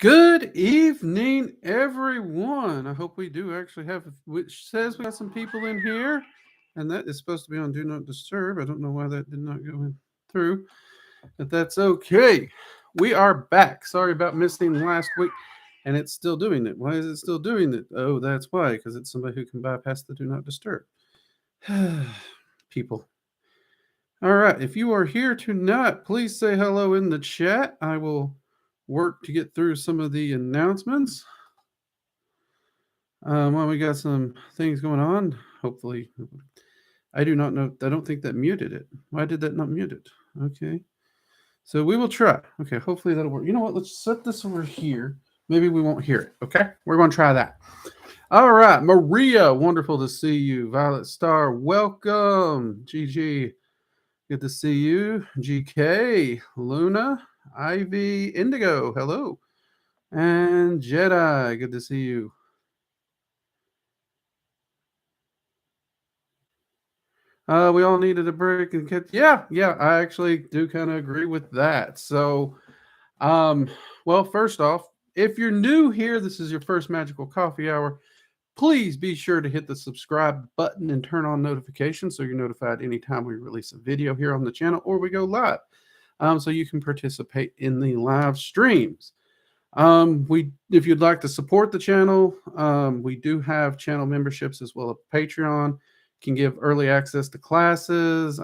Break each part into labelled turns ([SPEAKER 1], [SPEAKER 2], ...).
[SPEAKER 1] Good evening, everyone. I hope we do actually have, which says we got some people in here, and that is supposed to be on Do Not Disturb. I don't know why that did not go in through, but that's okay. We are back. Sorry about missing last week, and it's still doing it. Why is it still doing it? Oh, that's why, because it's somebody who can bypass the Do Not Disturb. People. All right. If you are here tonight, please say hello in the chat. I will work to get through some of the announcements. Well, we got some things going on. Hopefully, I do not know. I don't think that muted it. Why did that not mute it? Okay. So we will try. Okay. Hopefully that'll work. You know what? Let's set this over here. Maybe we won't hear it. Okay. We're going to try that. All right. Maria, wonderful to see you. Violet Star, welcome. GG, good to see you. GK, Luna, Ivy, Indigo, hello. And Jedi, good to see you. We all needed a break and catch. Yeah, I actually do kind of agree with that. So, well, first off, if you're new here, this is your first Magickal Coffee Hour. Please be sure to hit the subscribe button and turn on notifications so you're notified anytime we release a video here on the channel or we go live. So you can participate in the live streams. If you'd like to support the channel, we do have channel memberships as well as Patreon. Can give early access to classes,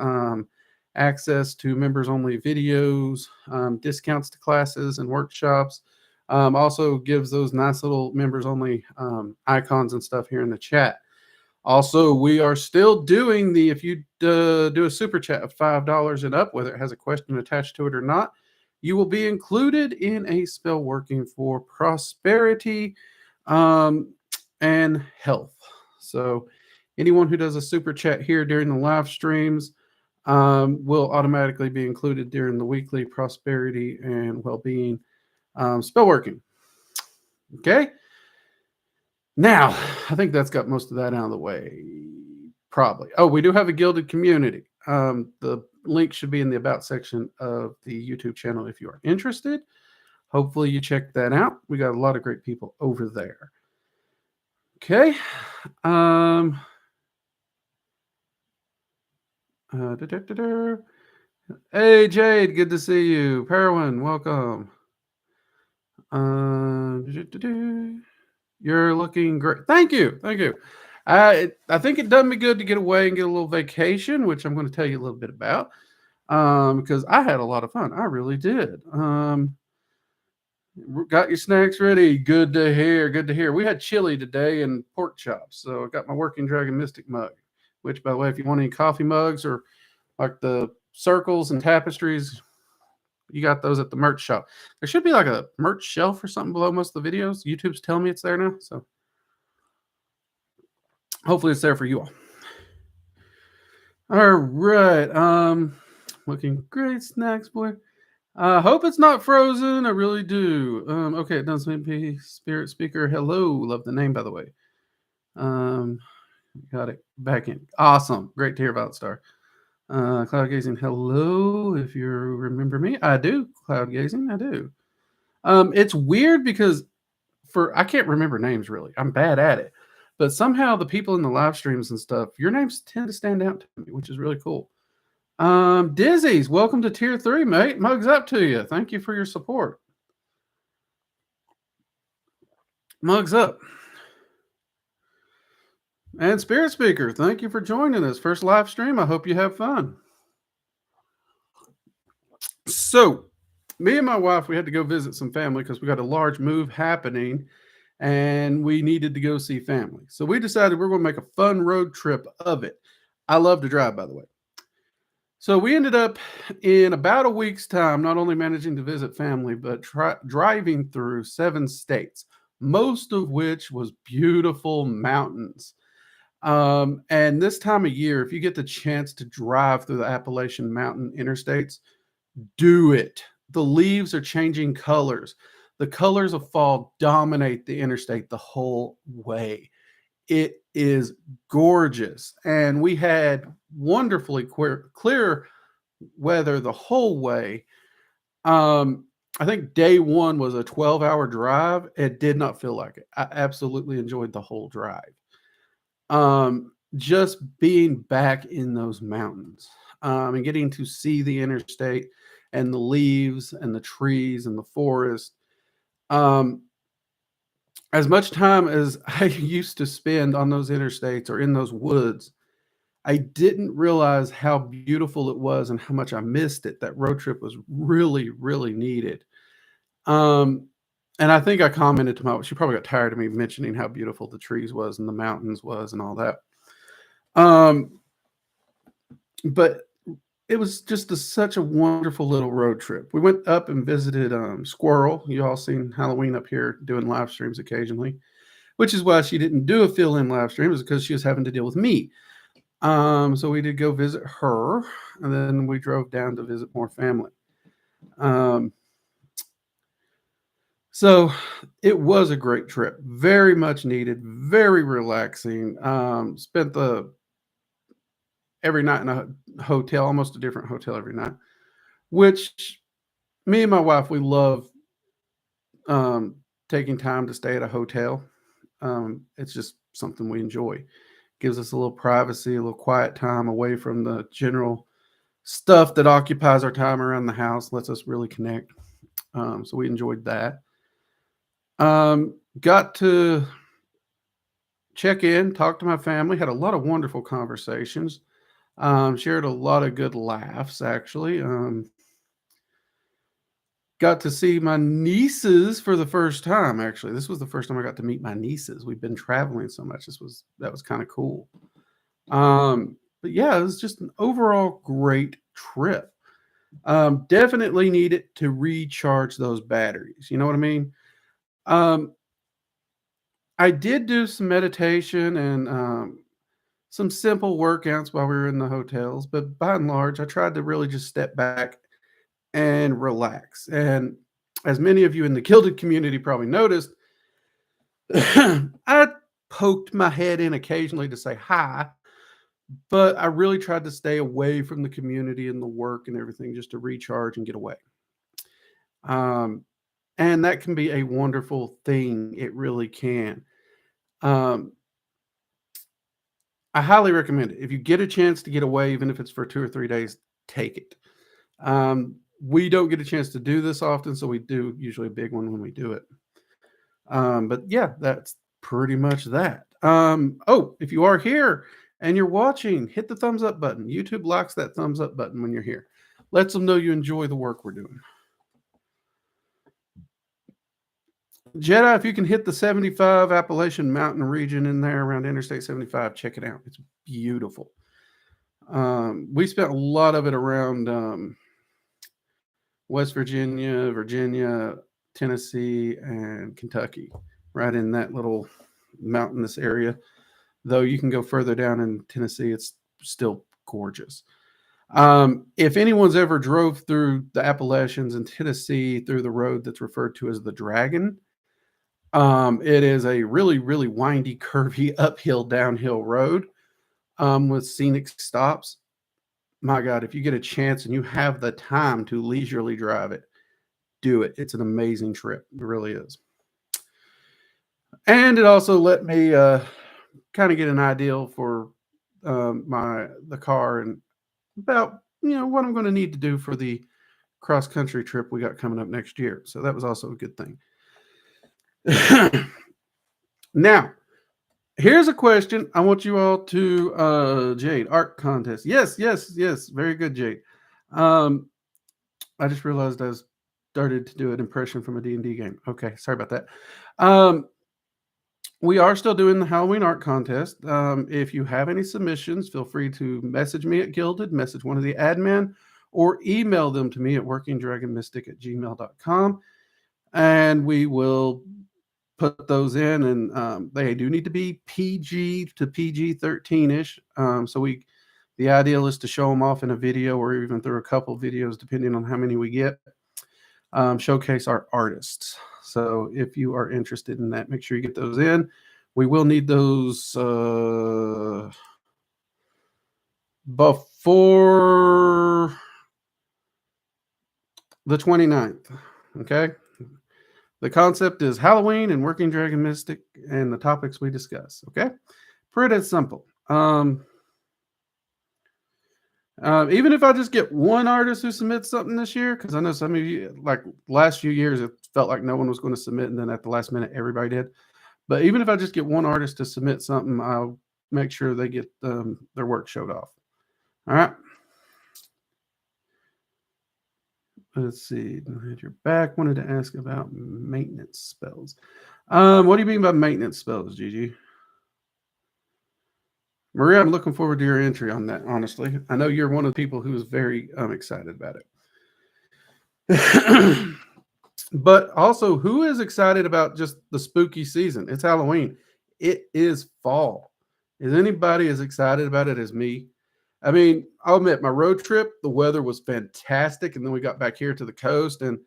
[SPEAKER 1] access to members only videos, discounts to classes and workshops. Also gives those nice little members only icons and stuff here in the chat. Also, we are still doing if you do a super chat of $5 and up, whether it has a question attached to it or not, you will be included in a spell working for prosperity and health. So anyone who does a super chat here during the live streams will automatically be included during the weekly prosperity and well-being spell working. Okay. Now, I think that's got most of that out of the way. Probably. Oh, we do have a gilded community. The link should be in the about section of the YouTube channel if you are interested. Hopefully you check that out. We got a lot of great people over there. Okay. Hey, Jade, good to see you. Perwin, welcome. You're looking great. Thank you. I think it done me good to get away and get a little vacation, which I'm going to tell you a little bit about, because I had a lot of fun. I really did. Got your snacks ready? Good to hear. We had chili today and pork chops, so I got my Working Dragon Mystic mug, which, by the way, if you want any coffee mugs or like the circles and tapestries, you got those at the merch shop. There should be like a merch shelf or something below most of the videos. YouTube's telling me it's there now, so hopefully it's there for you all. All right. Looking great, snacks boy. Hope it's not frozen. I really do. Okay, it does be Spirit Speaker. Hello. Love the name, by the way. Got it back in. Awesome. Great to hear about Star. Cloud Gazing, hello. If you remember me, I do. Cloud Gazing, I do. It's weird because I can't remember names really. I'm bad at it. But somehow the people in the live streams and stuff, your names tend to stand out to me, which is really cool. Dizzy's, welcome to Tier 3, mate. Mugs up to you. Thank you for your support. Mugs up. And Spirit Speaker, thank you for joining us. First live stream. I hope you have fun. So, me and my wife, we had to go visit some family because we got a large move happening and we needed to go see family. So we decided we're going to make a fun road trip of it. I love to drive, by the way. So we ended up in about a week's time, not only managing to visit family, but driving through 7 states, most of which was beautiful mountains. And this time of year, if you get the chance to drive through the Appalachian Mountain interstates, do it. The leaves are changing colors. The colors of fall dominate the interstate the whole way. It is gorgeous. And we had wonderfully clear weather the whole way. I think day one was a 12-hour drive. It did not feel like it. I absolutely enjoyed the whole drive. Just being back in those mountains, and getting to see the interstate and the leaves and the trees and the forest. Um, as much time as I used to spend on those interstates or in those woods, I didn't realize how beautiful it was and how much I missed it. That road trip was really, really needed. Um, and I think I commented to my, she probably got tired of me mentioning how beautiful the trees was and the mountains was and all that. Um, but it was just such a wonderful little road trip. We went up and visited Squirrel. You all seen Halloween up here doing live streams occasionally, which is why she didn't do a fill-in live stream, is because she was having to deal with me. So we did go visit her, and then we drove down to visit more family. So it was a great trip, very much needed, very relaxing. Spent every night in a hotel, almost a different hotel every night, which me and my wife, we love taking time to stay at a hotel. It's just something we enjoy. Gives us a little privacy, a little quiet time away from the general stuff that occupies our time around the house, lets us really connect. So we enjoyed that. Got to check in, talk to my family, had a lot of wonderful conversations, shared a lot of good laughs, actually. Got to see my nieces for the first time, actually. This was the first time I got to meet my nieces. We've been traveling so much. That was kind of cool. But yeah, it was just an overall great trip. Definitely needed to recharge those batteries. You know what I mean? I did do some meditation and some simple workouts while we were in the hotels, but by and large, I tried to really just step back and relax. And as many of you in the Gilded community probably noticed, I poked my head in occasionally to say hi, but I really tried to stay away from the community and the work and everything just to recharge and get away. And that can be a wonderful thing. It really can. Um, I highly recommend it. If you get a chance to get away, even if it's for 2 or 3 days, take it. We don't get a chance to do this often, so we do usually a big one when we do it. But yeah, that's pretty much that. Oh, if you are here and you're watching, hit the thumbs up button. YouTube likes that thumbs up button when you're here. Lets them know you enjoy the work we're doing. Jedi, if you can hit the 75 Appalachian Mountain region in there around Interstate 75, check it out. It's beautiful. We spent a lot of it around West Virginia, Tennessee, and Kentucky, right in that little mountainous area. Though you can go further down in Tennessee, it's still gorgeous. If anyone's ever drove through the Appalachians in Tennessee through the road that's referred to as the Dragon, it is a really, really windy, curvy, uphill, downhill road with scenic stops. My God, if you get a chance and you have the time to leisurely drive it, do it. It's an amazing trip. It really is. And it also let me kind of get an idea for the car and about what I'm going to need to do for the cross country trip we got coming up next year. So that was also a good thing. Now, here's a question I want you all to Jade, art contest. Yes. Very good, Jade. I just realized I started to do an impression from a D&D game. Okay, sorry about that. We are still doing the Halloween art contest. If you have any submissions, feel free to message me at Gilded, message one of the admin, or email them to me at workingdragonmystic@gmail.com. And we will put those in, and they do need to be PG to PG-13-ish. So the ideal is to show them off in a video or even through a couple videos, depending on how many we get. Showcase our artists. So if you are interested in that, make sure you get those in. We will need those before the 29th. Okay. The concept is Halloween and working dragon mystic and the topics we discuss. Okay. Pretty simple. Even if I just get one artist who submits something this year, because I know some of you, like last few years, it felt like no one was going to submit, and then at the last minute, everybody did. But even if I just get one artist to submit something, I'll make sure they get their work showed off. All right. Let's see. You're back. Wanted to ask about maintenance spells. What do you mean by maintenance spells, Gigi? Maria, I'm looking forward to your entry on that, honestly. I know you're one of the people who is very excited about it. But also, who is excited about just the spooky season? It's Halloween. It is fall. Is anybody as excited about it as me? I mean, I'll admit my road trip, the weather was fantastic. And then we got back here to the coast and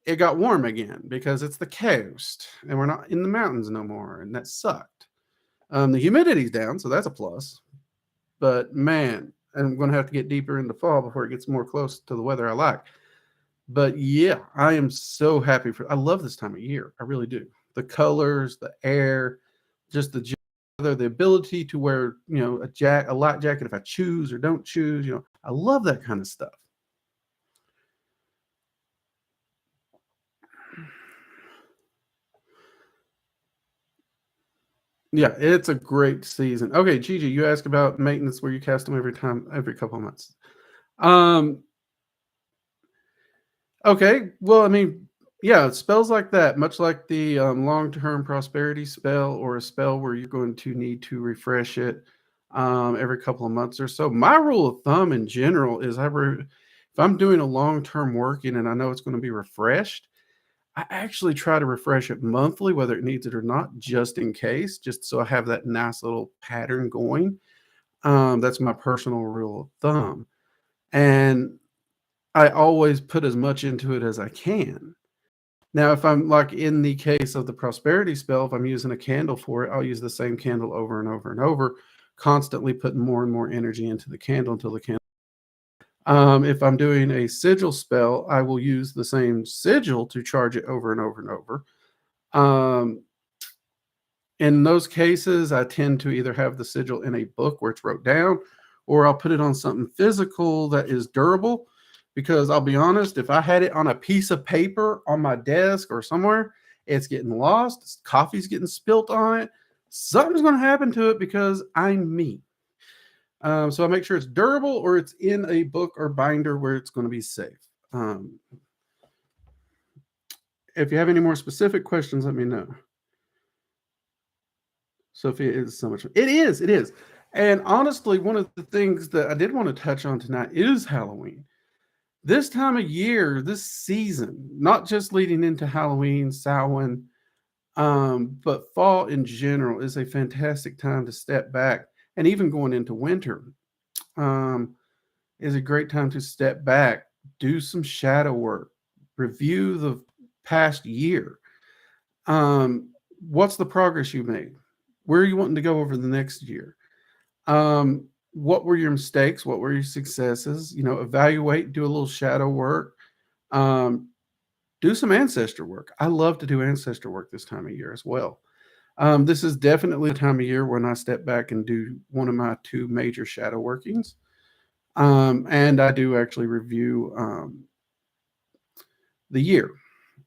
[SPEAKER 1] it got warm again because it's the coast and we're not in the mountains no more. And that sucked. The humidity's down, so that's a plus. But man, I'm going to have to get deeper into fall before it gets more close to the weather I like. But yeah, I am so happy I love this time of year. I really do. The colors, the air, just the weather, the ability to wear, a light jacket if I choose or don't choose. I love that kind of stuff. Yeah, it's a great season. Okay, Gigi, you asked about maintenance where you cast them every couple of months. Okay, well, I mean, yeah, spells like that, much like the long-term prosperity spell or a spell where you're going to need to refresh it every couple of months or so. My rule of thumb in general is if I'm doing a long-term working and I know it's going to be refreshed, I actually try to refresh it monthly, whether it needs it or not, just in case, just so I have that nice little pattern going. That's my personal rule of thumb. And I always put as much into it as I can. Now, if I'm like in the case of the prosperity spell, if I'm using a candle for it, I'll use the same candle over and over and over, constantly putting more and more energy into the candle until the candle. If I'm doing a sigil spell, I will use the same sigil to charge it over and over and over. In those cases, I tend to either have the sigil in a book where it's wrote down, or I'll put it on something physical that is durable. Because I'll be honest, if I had it on a piece of paper on my desk or somewhere, it's getting lost, coffee's getting spilt on it, something's going to happen to it because I'm me. So I make sure it's durable or it's in a book or binder where it's going to be safe. If you have any more specific questions, let me know. Sophia is so much. It is. And honestly, one of the things that I did want to touch on tonight is Halloween. This time of year, this season, not just leading into Halloween, Samhain, but fall in general is a fantastic time to step back. And even going into winter is a great time to step back, do some shadow work, review the past year. What's the progress you made? Where are you wanting to go over the next year? What were your mistakes? What were your successes? Evaluate, do a little shadow work, do some ancestor work. I love to do ancestor work this time of year as well. This is definitely the time of year when I step back and do one of my 2 major shadow workings. And I do actually review the year,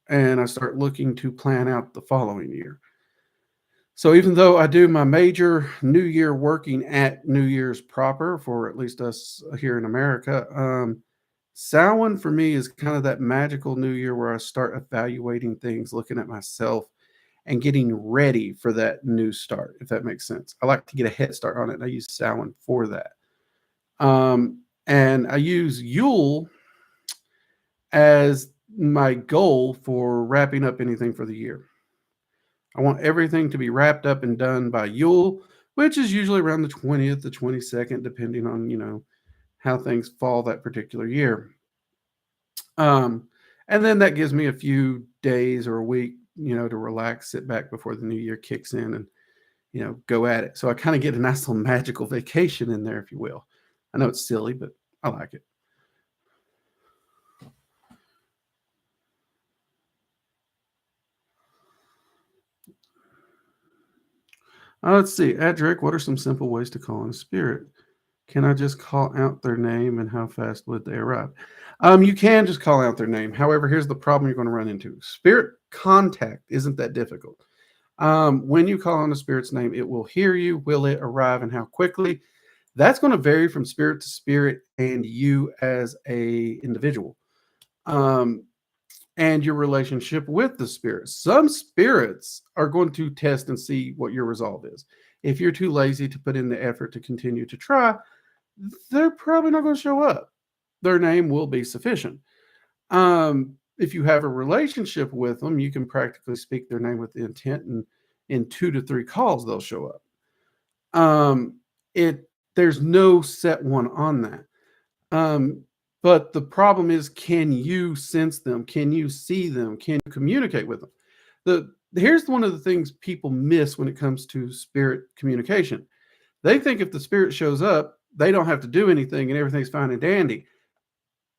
[SPEAKER 1] and I start looking to plan out the following year. So even though I do my major New Year working at New Year's proper for at least us here in America, Samhain for me is kind of that magical New Year where I start evaluating things, looking at myself, and getting ready for that new start, if that makes sense. I like to get a head start on it, and I use Samhain for that. And I use Yule as my goal for wrapping up anything for the year. I want everything to be wrapped up and done by Yule, which is usually around the 20th, the 22nd, depending on, how things fall that particular year. And then that gives me a few days or a week, to relax, sit back before the new year kicks in and, go at it. So I kind of get a nice little magical vacation in there, if you will. I know it's silly, but I like it. Let's see. At Drake, what are some simple ways to call in a spirit? Can I just call out their name and how fast would they arrive? You can just call out their name. However, here's the problem you're going to run into. Spirit contact isn't that difficult. When you call on a spirit's name, it will hear you. Will it arrive and how quickly? That's going to vary from spirit to spirit and you as a individual. Um, and your relationship with the spirits. Some spirits are going to test and see what your resolve is. If you're too lazy to put in the effort to continue to try, they're probably not going to show up. Their name will be sufficient. If you have a relationship with them, you can practically speak their name with the intent, and in 2 to 3 calls, they'll show up. There's no set one on that. But the problem is, can you sense them? Can you see them? Can you communicate with them? Here's one of the things people miss when it comes to spirit communication. They think if the spirit shows up, they don't have to do anything and everything's fine and dandy.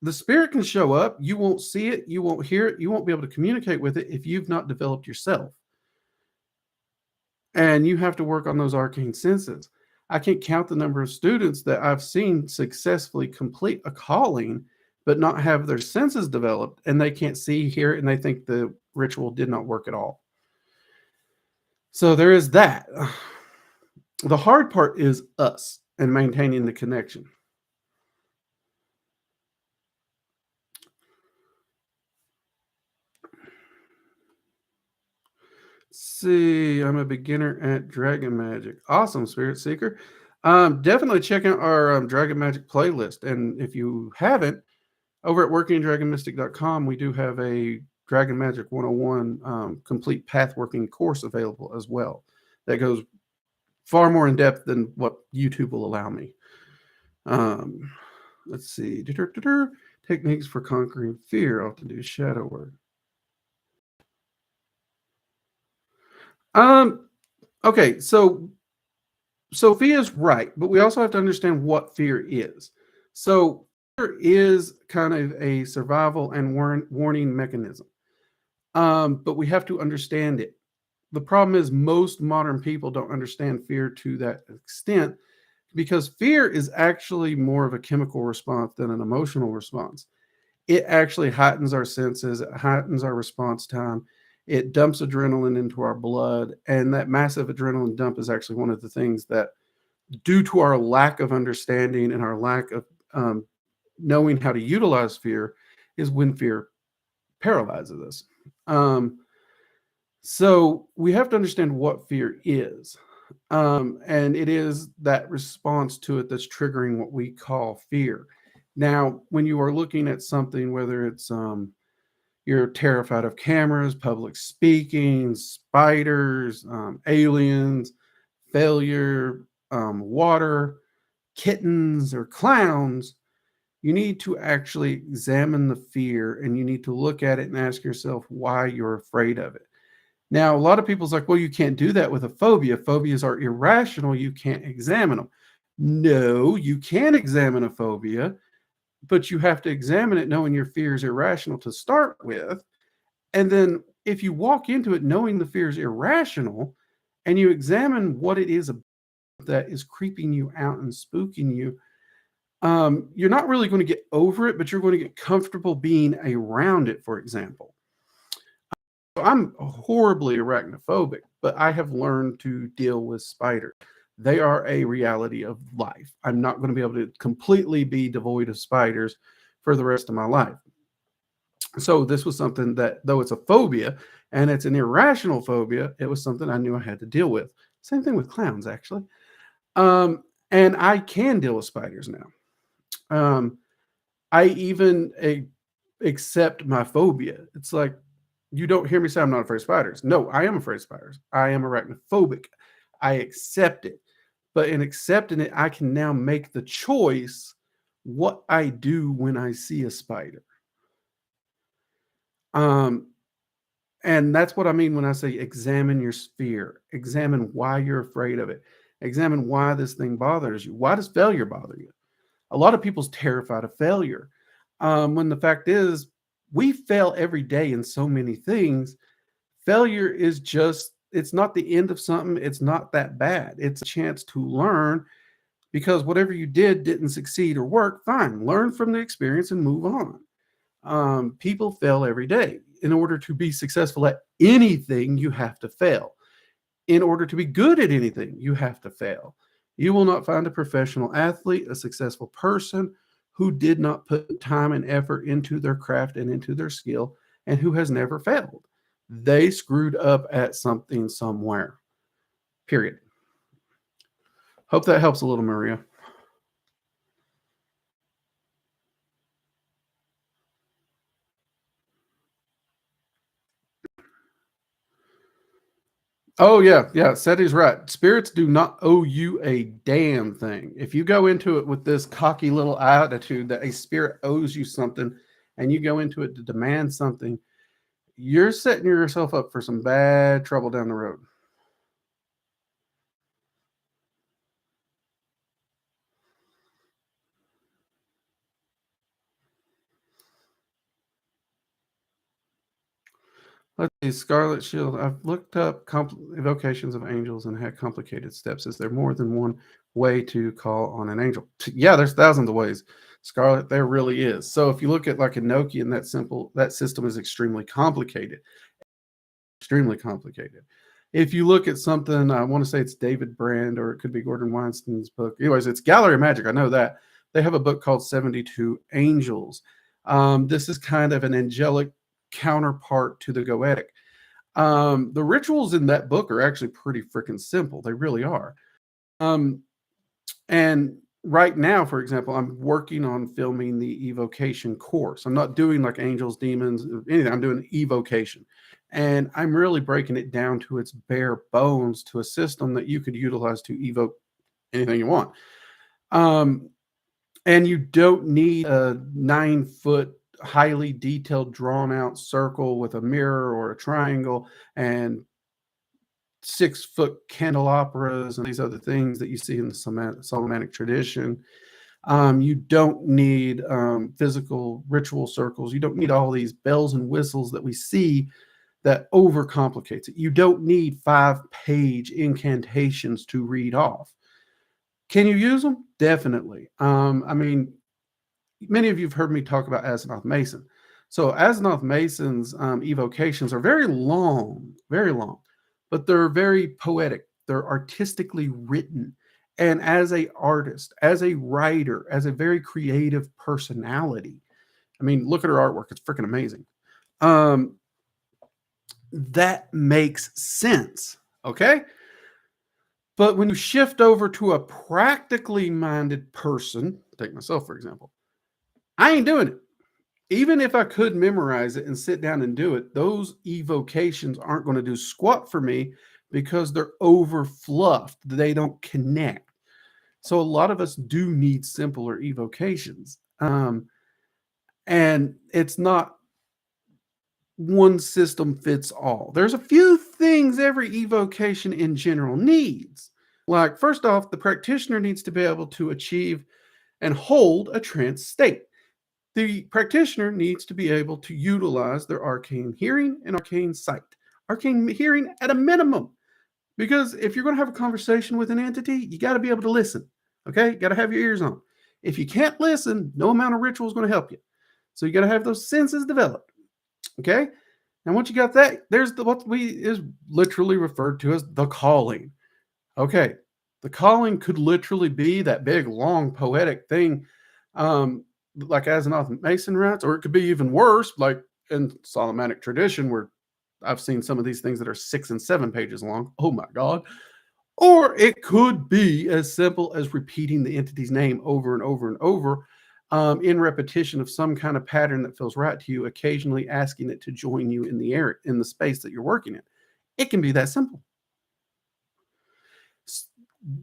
[SPEAKER 1] The spirit can show up. You won't see it. You won't hear it. You won't be able to communicate with it if you've not developed yourself. And you have to work on those arcane senses. I can't count the number of students that I've seen successfully complete a calling, but not have their senses developed, and they can't see, hear, and they think the ritual did not work at all. So there is that. The hard part is us and maintaining the connection. See, I'm a beginner at Dragon Magic. Awesome, Spirit Seeker. Definitely check out our Dragon Magic playlist. And if you haven't, over at workingdragonmystic.com, we do have a Dragon Magic 101 complete path working course available as well. That goes far more in depth than what YouTube will allow me. Let's see. Techniques for conquering fear. I'll have to do shadow work. Okay, so Sophia's right, but we also have to understand what fear is. So fear is kind of a survival and warning mechanism. But we have to understand it. The problem is most modern people don't understand fear to that extent because fear is actually more of a chemical response than an emotional response. It actually heightens our senses, it heightens our response time. It dumps adrenaline into our blood, and that massive adrenaline dump is actually one of the things that, due to our lack of understanding and our lack of knowing how to utilize fear, is when fear paralyzes us. So we have to understand what fear is. And it is that response to it that's triggering what we call fear. Now, when you are looking at something, whether it's you're terrified of cameras, public speaking, spiders, aliens, failure, water, kittens, or clowns, you need to actually examine the fear and you need to look at it and ask yourself why you're afraid of it. Now, a lot of people's like, well, you can't do that with a phobia. Phobias are irrational. You can't examine them. No, you can examine a phobia, but you have to examine it knowing your fear is irrational to start with. And then if you walk into it knowing the fear is irrational and you examine what it is that is creeping you out and spooking you, you're not really going to get over it, but you're going to get comfortable being around it, for example. I'm horribly arachnophobic, but I have learned to deal with spiders. They are a reality of life. I'm not going to be able to completely be devoid of spiders for the rest of my life. So this was something that, though it's a phobia and it's an irrational phobia, it was something I knew I had to deal with. Same thing with clowns, actually. And I can deal with spiders now. I even accept my phobia. It's like, you don't hear me say I'm not afraid of spiders. No, I am afraid of spiders. I am arachnophobic. I accept it. But in accepting it, I can now make the choice what I do when I see a spider. And that's what I mean when I say examine your fear. Examine why you're afraid of it. Examine why this thing bothers you. Why does failure bother you? A lot of people's terrified of failure. When the fact is, we fail every day in so many things. Failure is just it's not the end of something. It's not that bad. It's a chance to learn because whatever you didn't succeed or work, fine. Learn from the experience and move on. People fail every day. In order to be successful at anything, you have to fail. In order to be good at anything, you have to fail. You will not find a professional athlete, a successful person who did not put time and effort into their craft and into their skill and who has never failed. They screwed up at something somewhere. Period. Hope that helps a little, Maria. Oh yeah, yeah. Seti's right. Spirits do not owe you a damn thing. If you go into it with this cocky little attitude that a spirit owes you something, and you go into it to demand something, you're setting yourself up for some bad trouble down the road. Let's see, Scarlet Shield. I've looked up evocations of angels and had complicated steps. Is there more than one way to call on an angel? Yeah, there's thousands of ways. Scarlet, there really is. So if you look at like Enochian, that system is extremely complicated. Extremely complicated. If you look at something, I want to say it's David Brand or it could be Gordon Weinstein's book. Anyways, it's Gallery of Magic. I know that. They have a book called 72 Angels. This is kind of an angelic counterpart to the Goetic. The rituals in that book are actually pretty freaking simple. They really are. And right now, for example, I'm working on filming the evocation course. I'm not doing like angels, demons, anything. I'm doing evocation. And I'm really breaking it down to its bare bones to a system that you could utilize to evoke anything you want. And you don't need a 9-foot, highly detailed, drawn out circle with a mirror or a triangle and 6-foot candelabras and these other things that you see in the Solomonic tradition. You don't need physical ritual circles. You don't need all these bells and whistles that we see that overcomplicates it. You don't need 5-page incantations to read off. Can you use them? Definitely. I mean, many of you have heard me talk about Asenath Mason. So Asenath Mason's evocations are very long, but they're very poetic. They're artistically written. And as a artist, as a writer, as a very creative personality, I mean, look at her artwork. It's freaking amazing. That makes sense. Okay. But when you shift over to a practically minded person, take myself, for example, I ain't doing it. Even if I could memorize it and sit down and do it, those evocations aren't going to do squat for me because they're over fluffed. They don't connect. So a lot of us do need simpler evocations. And it's not one system fits all. There's a few things every evocation in general needs. Like, first off, the practitioner needs to be able to achieve and hold a trance state. The practitioner needs to be able to utilize their arcane hearing and arcane sight. Arcane hearing at a minimum, because if you're going to have a conversation with an entity, you got to be able to listen. Okay, you got to have your ears on. If you can't listen, no amount of ritual is going to help you. So you got to have those senses developed. Okay, and once you got that, there's what is literally referred to as the calling. Okay, the calling could literally be that big, long, poetic thing. Like Asenath Mason writes, or it could be even worse, like in Solomonic tradition, where I've seen some of these things that are 6 and 7 pages long. Oh my God. Or it could be as simple as repeating the entity's name over and over and over in repetition of some kind of pattern that feels right to you, occasionally asking it to join you in the area, in the space that you're working in. It can be that simple.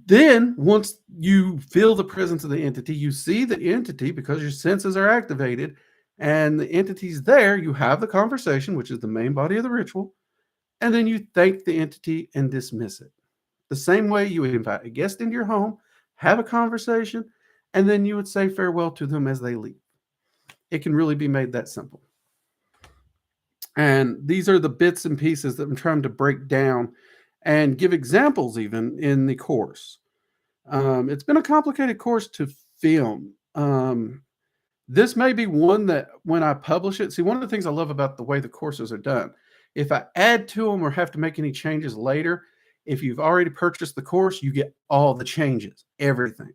[SPEAKER 1] Then, once you feel the presence of the entity, you see the entity because your senses are activated and the entity's there. You have the conversation, which is the main body of the ritual, and then you thank the entity and dismiss it. The same way you would invite a guest into your home, have a conversation, and then you would say farewell to them as they leave. It can really be made that simple. And these are the bits and pieces that I'm trying to break down and give examples even in the course. It's been a complicated course to film. This may be one that when I publish it, see, one of the things I love about the way the courses are done, if I add to them or have to make any changes later, if you've already purchased the course, you get all the changes, everything.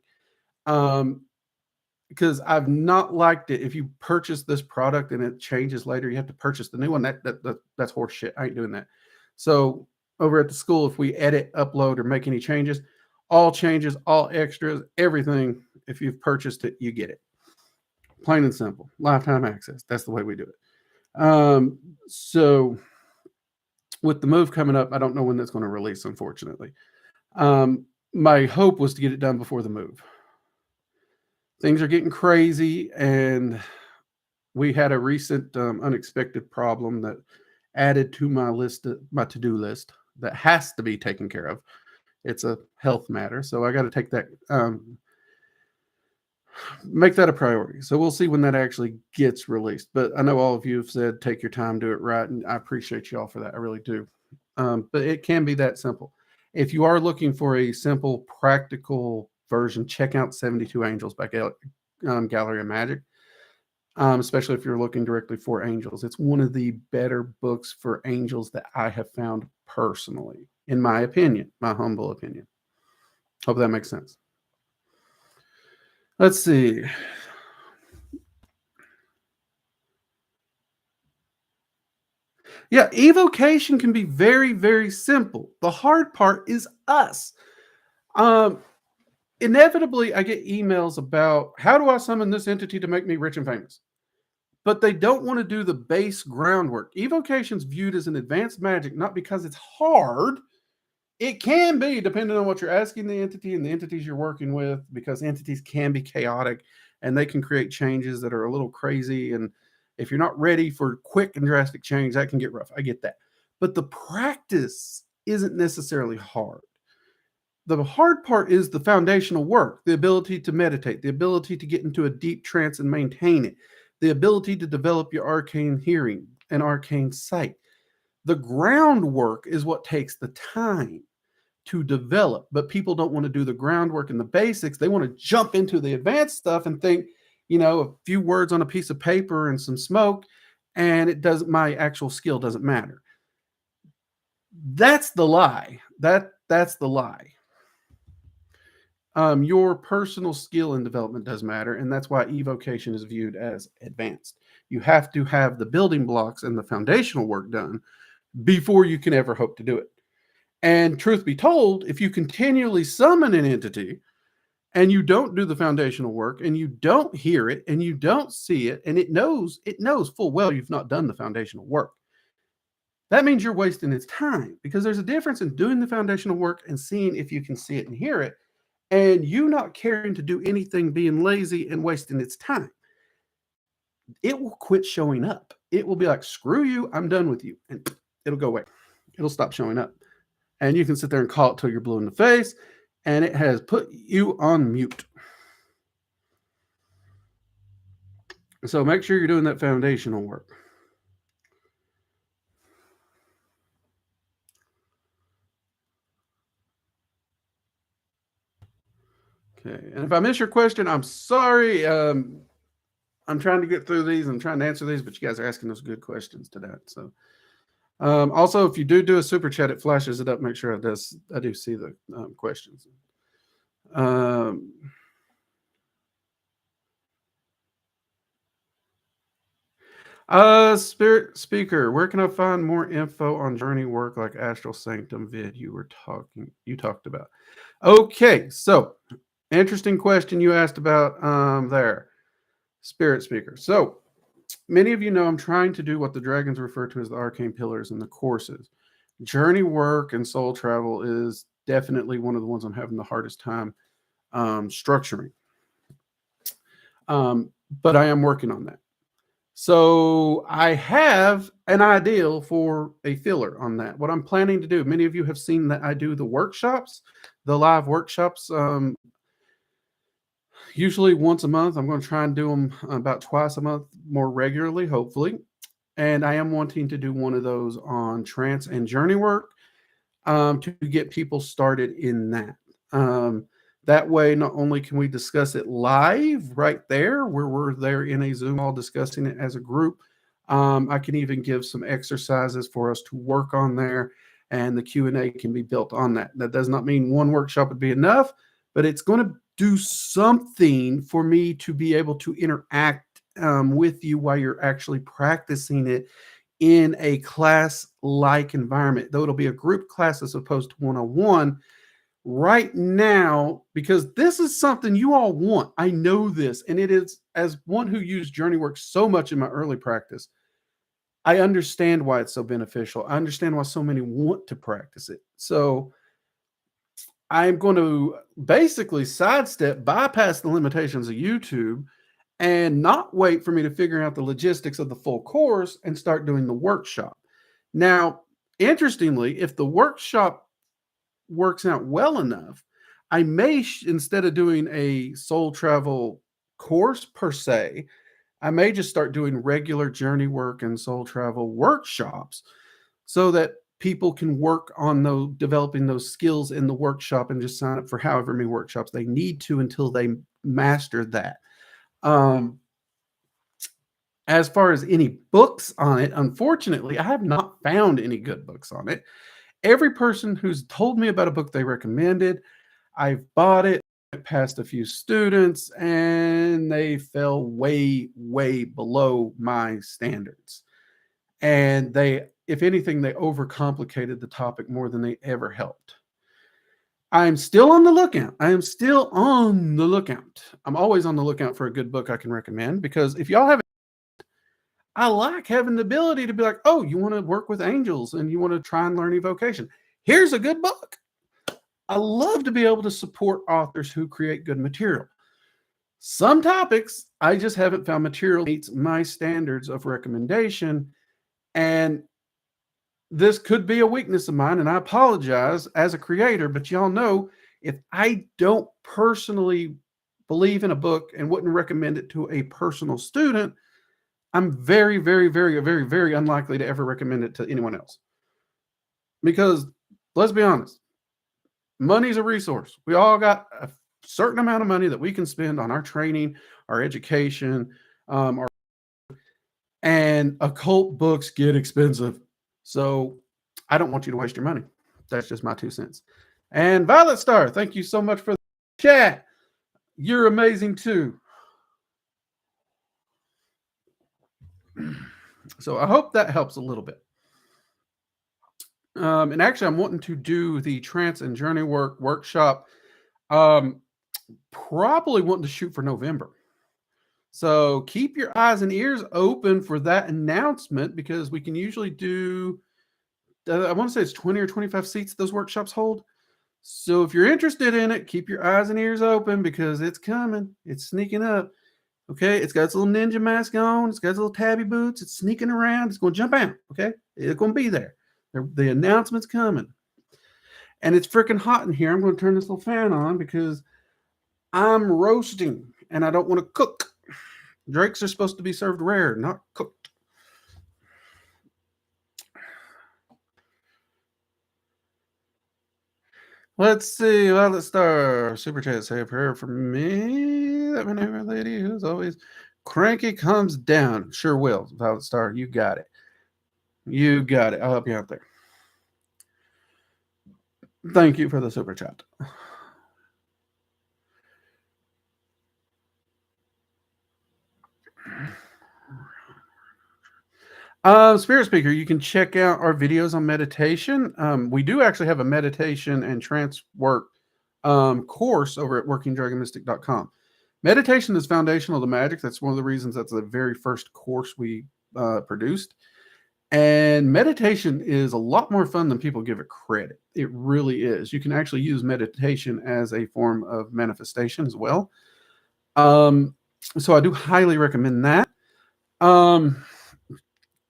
[SPEAKER 1] Because I've not liked it. If you purchase this product and it changes later, you have to purchase the new one. That's horse shit. I ain't doing that. So over at the school, if we edit, upload, or make any changes, all extras, everything, if you've purchased it, you get it. Plain and simple. Lifetime access. That's the way we do it. So with the move coming up, I don't know when that's going to release, unfortunately. My hope was to get it done before the move. Things are getting crazy, and we had a recent unexpected problem that added to my to-do list that has to be taken care of. It's a health matter, so I got to take that, make that a priority. So we'll see when that actually gets released. But I know all of you have said take your time, do it right, and I appreciate you all for that. I really do. But it can be that simple. If you are looking for a simple, practical version, check out 72 Angels by Gallery of Magic. Especially if you're looking directly for angels. It's one of the better books for angels that I have found personally, in my opinion, my humble opinion. Hope that makes sense. Let's see. Yeah, evocation can be very, very simple. The hard part is us. Inevitably, I get emails about how do I summon this entity to make me rich and famous? But they don't want to do the base groundwork. Evocation's viewed as an advanced magic, not because it's hard. It can be, depending on what you're asking the entity and the entities you're working with, because entities can be chaotic and they can create changes that are a little crazy. And if you're not ready for quick and drastic change, that can get rough. I get that. But the practice isn't necessarily hard. The hard part is the foundational work, the ability to meditate, the ability to get into a deep trance and maintain it, the ability to develop your arcane hearing and arcane sight. The groundwork is what takes the time to develop, but people don't want to do the groundwork and the basics. They want to jump into the advanced stuff and think, a few words on a piece of paper and some smoke, and my actual skill doesn't matter. That's the lie. That's the lie. Your personal skill and development does matter, and that's why evocation is viewed as advanced. You have to have the building blocks and the foundational work done before you can ever hope to do it. And truth be told, if you continually summon an entity and you don't do the foundational work and you don't hear it and you don't see it, and it knows full well you've not done the foundational work, that means you're wasting its time, because there's a difference in doing the foundational work and seeing if you can see it and hear it, and you not caring to do anything, being lazy and wasting its time. It will quit showing up. It will be like, screw you, I'm done with you. And it'll go away. It'll stop showing up. And you can sit there and call it till you're blue in the face, and it has put you on mute. So make sure you're doing that foundational work. Okay, and if I miss your question, I'm sorry. I'm trying to get through these. I'm trying to answer these, but you guys are asking those good questions today. So, also, if you do a super chat, it flashes it up. Make sure I do see the questions. Spirit Speaker, where can I find more info on journey work like Astral Sanctum vid you talked about? Okay, so interesting question you asked about there, Spirit Speaker. So many of you know I'm trying to do what the dragons refer to as the arcane pillars in the courses. Journey work and soul travel is definitely one of the ones I'm having the hardest time structuring. But I am working on that. So I have an ideal for a filler on that. What I'm planning to do, many of you have seen that I do the workshops, the live workshops, usually once a month. I'm going to try and do them about twice a month more regularly, hopefully. And I am wanting to do one of those on trance and journey work. to get people started in that. That way, not only can we discuss it live right there, where we're there in a Zoom all discussing it as a group, I can even give some exercises for us to work on there, and the Q&A can be built on that. That does not mean one workshop would be enough, but it's going to do something for me to be able to interact with you while you're actually practicing it in a class-like environment, though it'll be a group class as opposed to one-on-one right now, because this is something you all want. I know this, and it is, as one who used JourneyWorks so much in my early practice, I understand why it's so beneficial. I understand why so many want to practice it. So I'm going to basically sidestep, bypass the limitations of YouTube, and not wait for me to figure out the logistics of the full course and start doing the workshop. Now, interestingly, if the workshop works out well enough, I may, instead of doing a soul travel course per se, I may just start doing regular journey work and soul travel workshops so that people can work on those, developing those skills in the workshop, and just sign up for however many workshops they need to until they master that. As far as any books on it, unfortunately, I have not found any good books on it. Every person who's told me about a book they recommended, I've bought it, passed a few students, and they fell way, way below my standards. And they, if anything, they overcomplicated the topic more than they ever helped. I'm still on the lookout. I am still on the lookout. I'm always on the lookout for a good book I can recommend, because if y'all have, I like having the ability to be like, oh, you want to work with angels and you want to try and learn evocation. Here's a good book. I love to be able to support authors who create good material. Some topics, I just haven't found material meets my standards of recommendation. And this could be a weakness of mine, and I apologize as a creator, but y'all know, if I don't personally believe in a book and wouldn't recommend it to a personal student, I'm very, very, very, very, very unlikely to ever recommend it to anyone else. Because let's be honest, money's a resource. We all got a certain amount of money that we can spend on our training, our education, and occult books get expensive. So I don't want you to waste your money. That's just my 2 cents. And Violet Star, thank you so much for the chat. You're amazing too. So I hope that helps a little bit. And actually, I'm wanting to do the trance and journey workshop. Probably wanting to shoot for November. So keep your eyes and ears open for that announcement, because we can usually do, I want to say it's 20 or 25 seats those workshops hold. So if you're interested in it, keep your eyes and ears open, because it's coming. It's sneaking up. Okay, it's got its little ninja mask on. It's got its little tabby boots. It's sneaking around. It's going to jump out. Okay, it's going to be there. The announcement's coming. And it's freaking hot in here. I'm going to turn this little fan on because I'm roasting and I don't want to cook. Drakes are supposed to be served rare, not cooked. Let's see. Violet Star super chat, say a prayer for me. That whenever lady who's always cranky comes down. Sure will. Violet Star, you got it. You got it. I'll help you out there. Thank you for the super chat. Spirit Speaker, you can check out our videos on meditation. We do actually have a meditation and trance work course over at workingdragonmystic.com. Meditation is foundational to magic. That's one of the reasons that's the very first course we produced. And meditation is a lot more fun than people give it credit. It really is. You can actually use meditation as a form of manifestation as well. So I do highly recommend that.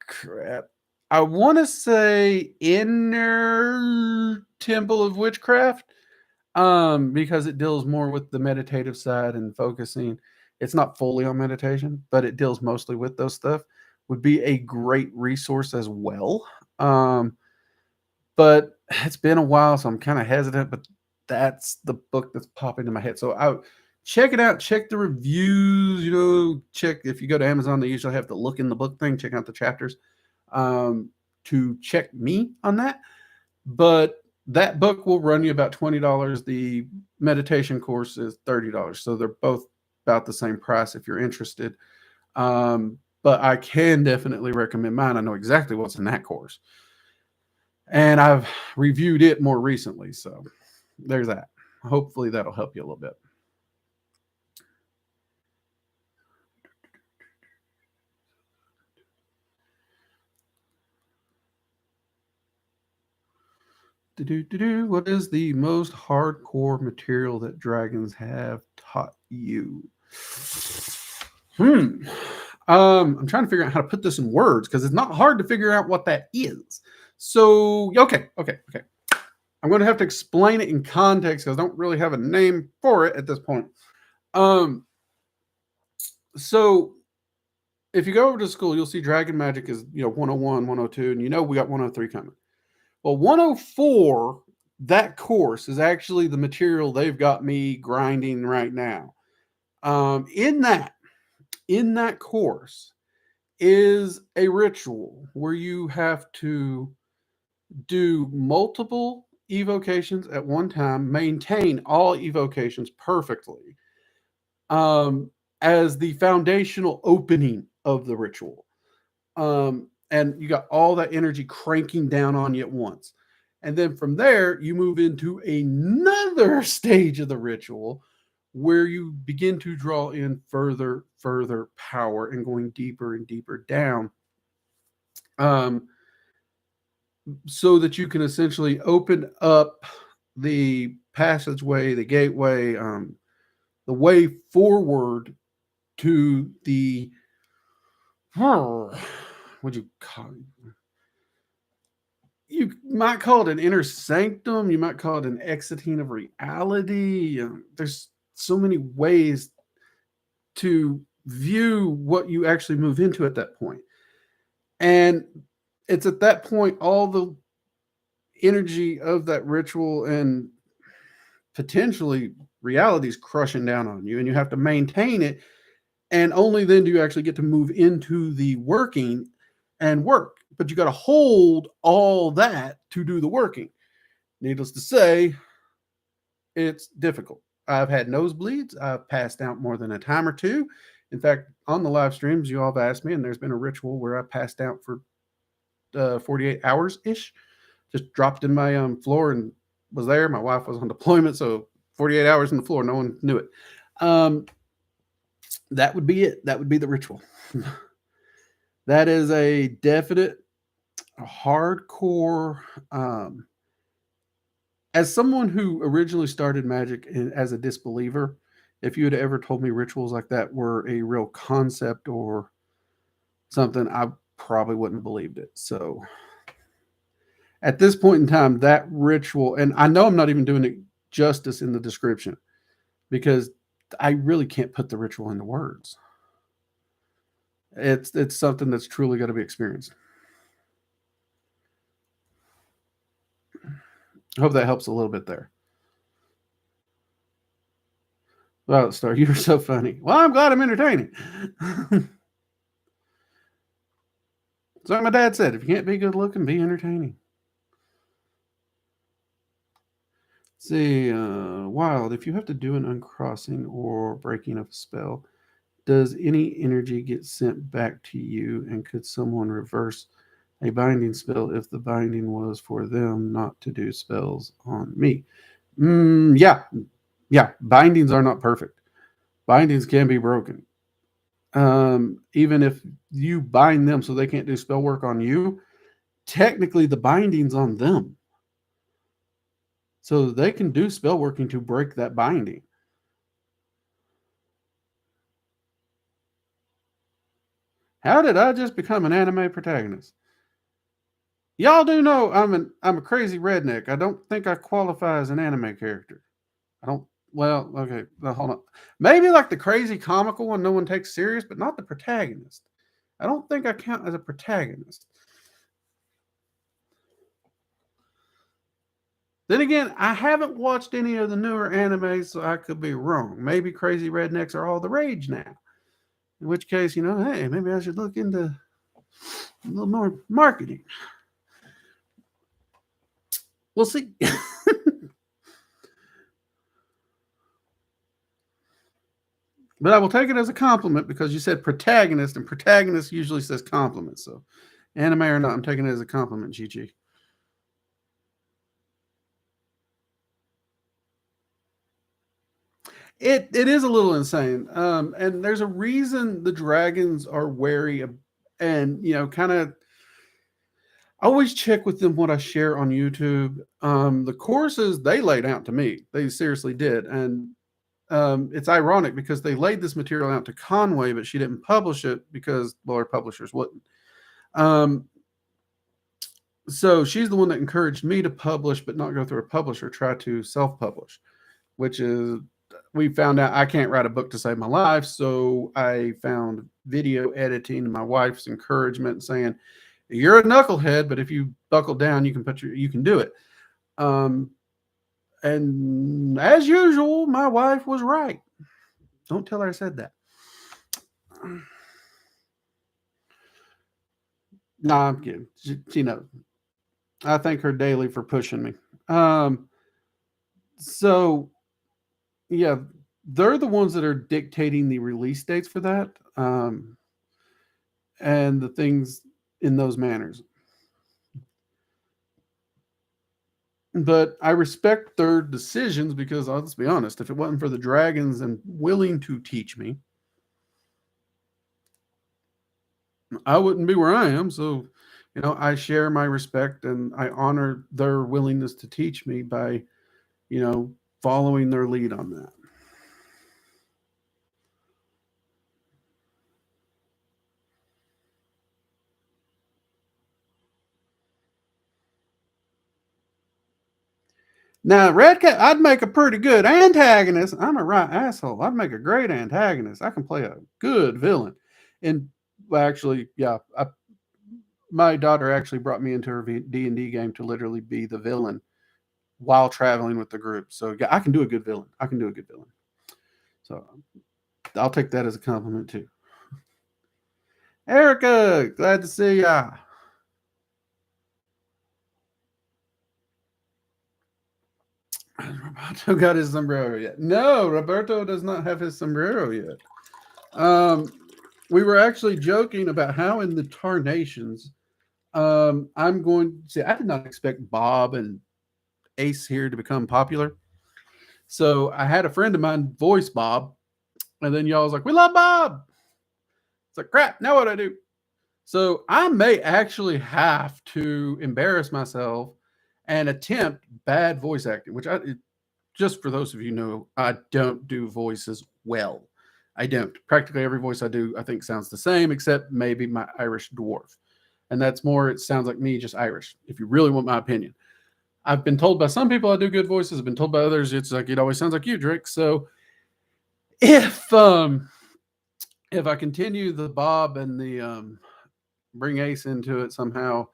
[SPEAKER 1] Crap. I want to say Inner Temple of Witchcraft, because it deals more with the meditative side and focusing. It's not fully on meditation, but it deals mostly with those stuff. Would be a great resource as well. But it's been a while, so I'm kind of hesitant, but that's the book that's popping in my head. So I check it out, check the reviews, check if you go to Amazon, they usually have the look in the book thing, check out the chapters to check me on that. But that book will run you about $20. The meditation course is $30. So they're both about the same price if you're interested. But I can definitely recommend mine. I know exactly what's in that course. And I've reviewed it more recently. So there's that. Hopefully that'll help you a little bit. What is the most hardcore material that dragons have taught you? I'm trying to figure out how to put this in words because it's not hard to figure out what that is. So, okay. I'm going to have to explain it in context because I don't really have a name for it at this point. So if you go over to school, you'll see Dragon Magic is 101, 102, and we got 103 coming. Well, 104, that course is actually the material they've got me grinding right now. In that course is a ritual where you have to do multiple evocations at one time, maintain all evocations perfectly, as the foundational opening of the ritual. And you got all that energy cranking down on you at once. And then from there, you move into another stage of the ritual where you begin to draw in further power and going deeper and deeper down. So that you can essentially open up the passageway, the gateway, the way forward to the what'd you call it? You might call it an inner sanctum. You might call it an exiting of reality. There's so many ways to view what you actually move into at that point. And it's at that point, all the energy of that ritual and potentially reality is crushing down on you, and you have to maintain it. And only then do you actually get to move into the working and work. But you got to hold all that to do the working. Needless to say, it's difficult. I've had nosebleeds. I've passed out more than a time or two. In fact, on the live streams, you all have asked me, and there's been a ritual where I passed out for 48 hours ish. Just dropped in my floor and was there. My wife was on deployment, so 48 hours on the floor. No one knew it. That would be it. That would be the ritual. That is a definite hardcore. As someone who originally started magic as a disbeliever, if you had ever told me rituals like that were a real concept or something, I probably wouldn't have believed it. So at this point in time, that ritual, and I know I'm not even doing it justice in the description because I really can't put the ritual into words. It's something that's truly got to be experienced. I hope that helps a little bit there. Well, Star, you were so funny. Well, I'm glad I'm entertaining. So my dad said, if you can't be good looking, be entertaining. Let's see, Wild, if you have to do an uncrossing or breaking of a spell, does any energy get sent back to you, and could someone reverse a binding spell if the binding was for them not to do spells on me? Yeah. Bindings are not perfect. Bindings can be broken. Even if you bind them so they can't do spell work on you, technically the binding's on them. So they can do spell working to break that binding. How did I just become an anime protagonist? Y'all do know I'm a crazy redneck. I don't think I qualify as an anime character. I don't. Well, okay. Hold on. Maybe like the crazy comical one no one takes serious, but not the protagonist. I don't think I count as a protagonist. Then again, I haven't watched any of the newer animes, so I could be wrong. Maybe crazy rednecks are all the rage now. In which case, hey, maybe I should look into a little more marketing. We'll see. But I will take it as a compliment because you said protagonist, and protagonist usually says compliment. So, anime or not, I'm taking it as a compliment, Gigi. It is a little insane, and there's a reason the dragons are wary of, and kind of always check with them what I share on YouTube. The courses they laid out to me, they seriously did, and it's ironic because they laid this material out to Conway, but she didn't publish it because, well, her publishers wouldn't. So she's the one that encouraged me to publish, but not go through a publisher, try to self-publish, which is, we found out I can't write a book to save my life. So I found video editing and my wife's encouragement saying, you're a knucklehead, but if you buckle down, you can do it. And as usual, my wife was right. Don't tell her I said that. No, I'm kidding. She knows. I thank her daily for pushing me. So yeah, they're the ones that are dictating the release dates for that, and the things in those manners. But I respect their decisions because, let's be honest, if it wasn't for the dragons and willing to teach me, I wouldn't be where I am. So, I share my respect and I honor their willingness to teach me by, following their lead on that. Now, Red Cat, I'd make a pretty good antagonist. I'm a right asshole. I'd make a great antagonist. I can play a good villain. And actually, yeah, my daughter actually brought me into her D&D game to literally be the villain while traveling with the group. So yeah, I can do a good villain. So I'll take that as a compliment too. Erica, glad to see ya. Roberto got his sombrero yet? No, Roberto does not have his sombrero yet. We were actually joking about how in the Tarnations, I'm going to say I did not expect Bob and Ace here to become popular. So I had a friend of mine voice Bob, and then y'all was like, "We love Bob." It's like, crap. Now what do I do? So I may actually have to embarrass myself and attempt bad voice acting, which just for those of you know, I don't do voices well. I don't. Practically every voice I do, I think sounds the same, except maybe my Irish dwarf. And that's more, it sounds like me, just Irish, if you really want my opinion. I've been told by some people I do good voices. I've been told by others, it's like, it always sounds like you, Drake. So if I continue the Bob and the bring Ace into it somehow,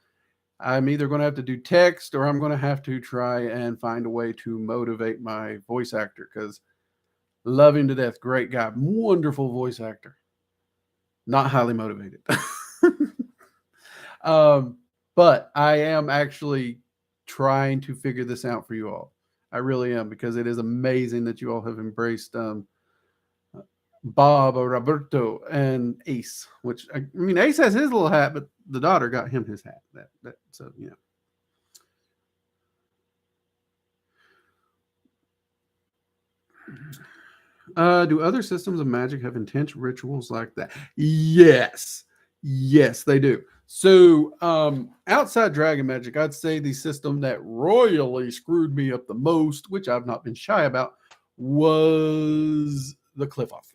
[SPEAKER 1] I'm either going to have to do text or I'm going to have to try and find a way to motivate my voice actor because love him to death. Great guy. Wonderful voice actor. Not highly motivated. But I am actually trying to figure this out for you all. I really am because it is amazing that you all have embraced Bob or Roberto and Ace, which I mean, Ace has his little hat, but the daughter got him his hat. So do other systems of magic have intense rituals like that? Yes, they do. So outside Dragon Magic, I'd say the system that royally screwed me up the most, which I've not been shy about, was the Cliff Off.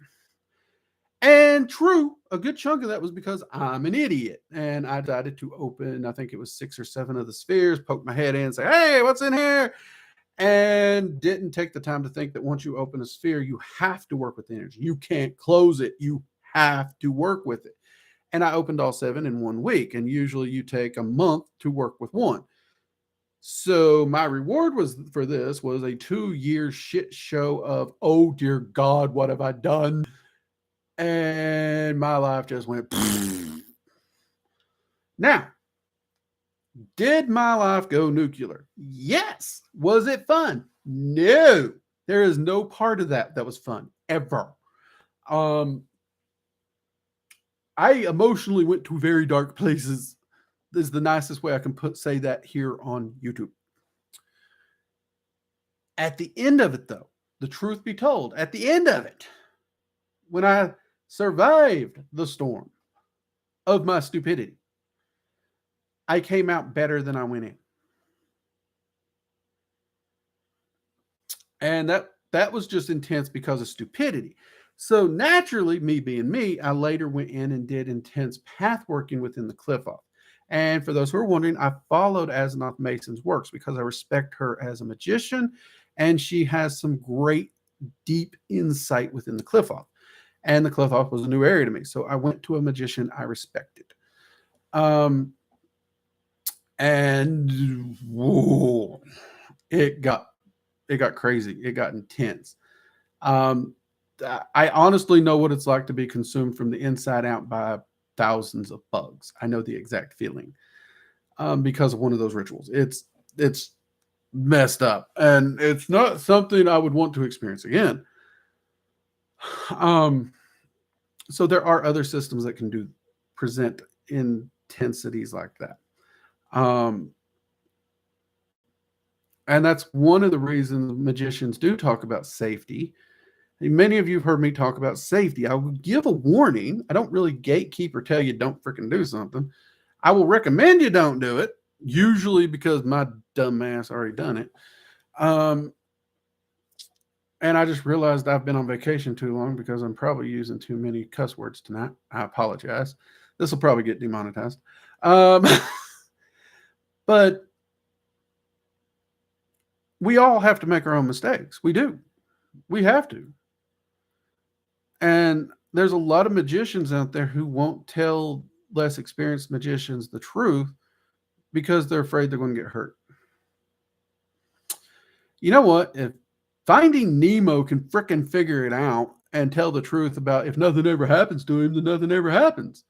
[SPEAKER 1] And true, a good chunk of that was because I'm an idiot. And I decided to open, I think it was 6 or 7 of the spheres, poke my head in, say, hey, what's in here? And didn't take the time to think that once you open a sphere, you have to work with the energy. You can't close it. You have to work with it. And I opened all 7 in 1 week. And usually you take a month to work with one. So my reward was for this was a 2-year shit show of, oh dear God, what have I done? And my life just went. Now, did my life go nuclear? Yes. Was it fun? No. There is no part of that was fun ever. I emotionally went to very dark places. This is the nicest way I can say that here on YouTube. At the end of it, though, the truth be told, at the end of it, when I survived the storm of my stupidity, I came out better than I went in. And that was just intense because of stupidity. So naturally, me being me, I later went in and did intense path working within the cliff off. And for those who are wondering, I followed Asenath Mason's works because I respect her as a magician, and she has some great, deep insight within the cliff off. And the cliff off was a new area to me, so I went to a magician I respected. And whoa, it got crazy. It got intense. I honestly know what it's like to be consumed from the inside out by thousands of bugs. I know the exact feeling because of one of those rituals. It's messed up, and it's not something I would want to experience again. So there are other systems that can present intensities like that. And that's one of the reasons magicians do talk about safety. Many of you have heard me talk about safety. I will give a warning. I don't really gatekeep or tell you don't freaking do something. I will recommend you don't do it, usually because my dumb ass already done it. And I just realized I've been on vacation too long because I'm probably using too many cuss words tonight. I apologize. This will probably get demonetized. But we all have to make our own mistakes. We do. We have to. And there's a lot of magicians out there who won't tell less experienced magicians the truth because they're afraid they're going to get hurt. You know what? If Finding Nemo can fricking figure it out and tell the truth about if nothing ever happens to him, then nothing ever happens.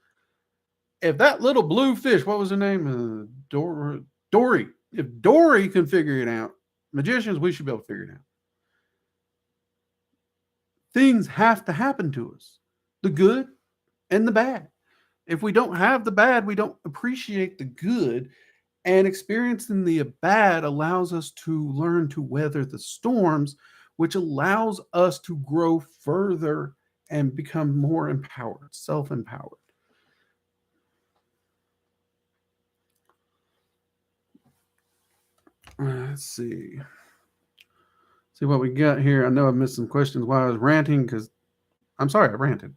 [SPEAKER 1] If that little blue fish, what was her name? Dory. If Dory can figure it out, magicians, we should be able to figure it out. Things have to happen to us, the good and the bad. If we don't have the bad, we don't appreciate the good. And experiencing the bad allows us to learn to weather the storms, which allows us to grow further and become more empowered, self-empowered. Let's see. See what we got here. I know I missed some questions while I was ranting because I'm sorry I ranted.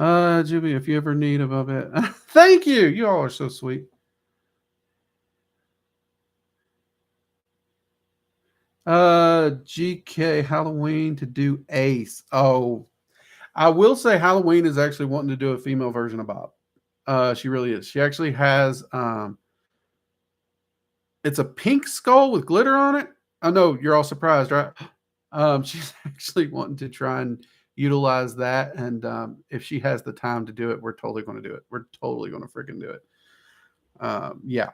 [SPEAKER 1] Juby, if you ever need above it. Thank you. You all are so sweet. GK Halloween to do Ace. Oh, I will say Halloween is actually wanting to do a female version of Bob. She really is. She actually has it's a pink skull with glitter on it. I know you're all surprised, right? She's actually wanting to try and utilize that. And if she has the time to do it, we're totally going to do it. We're totally going to freaking do it. Yeah.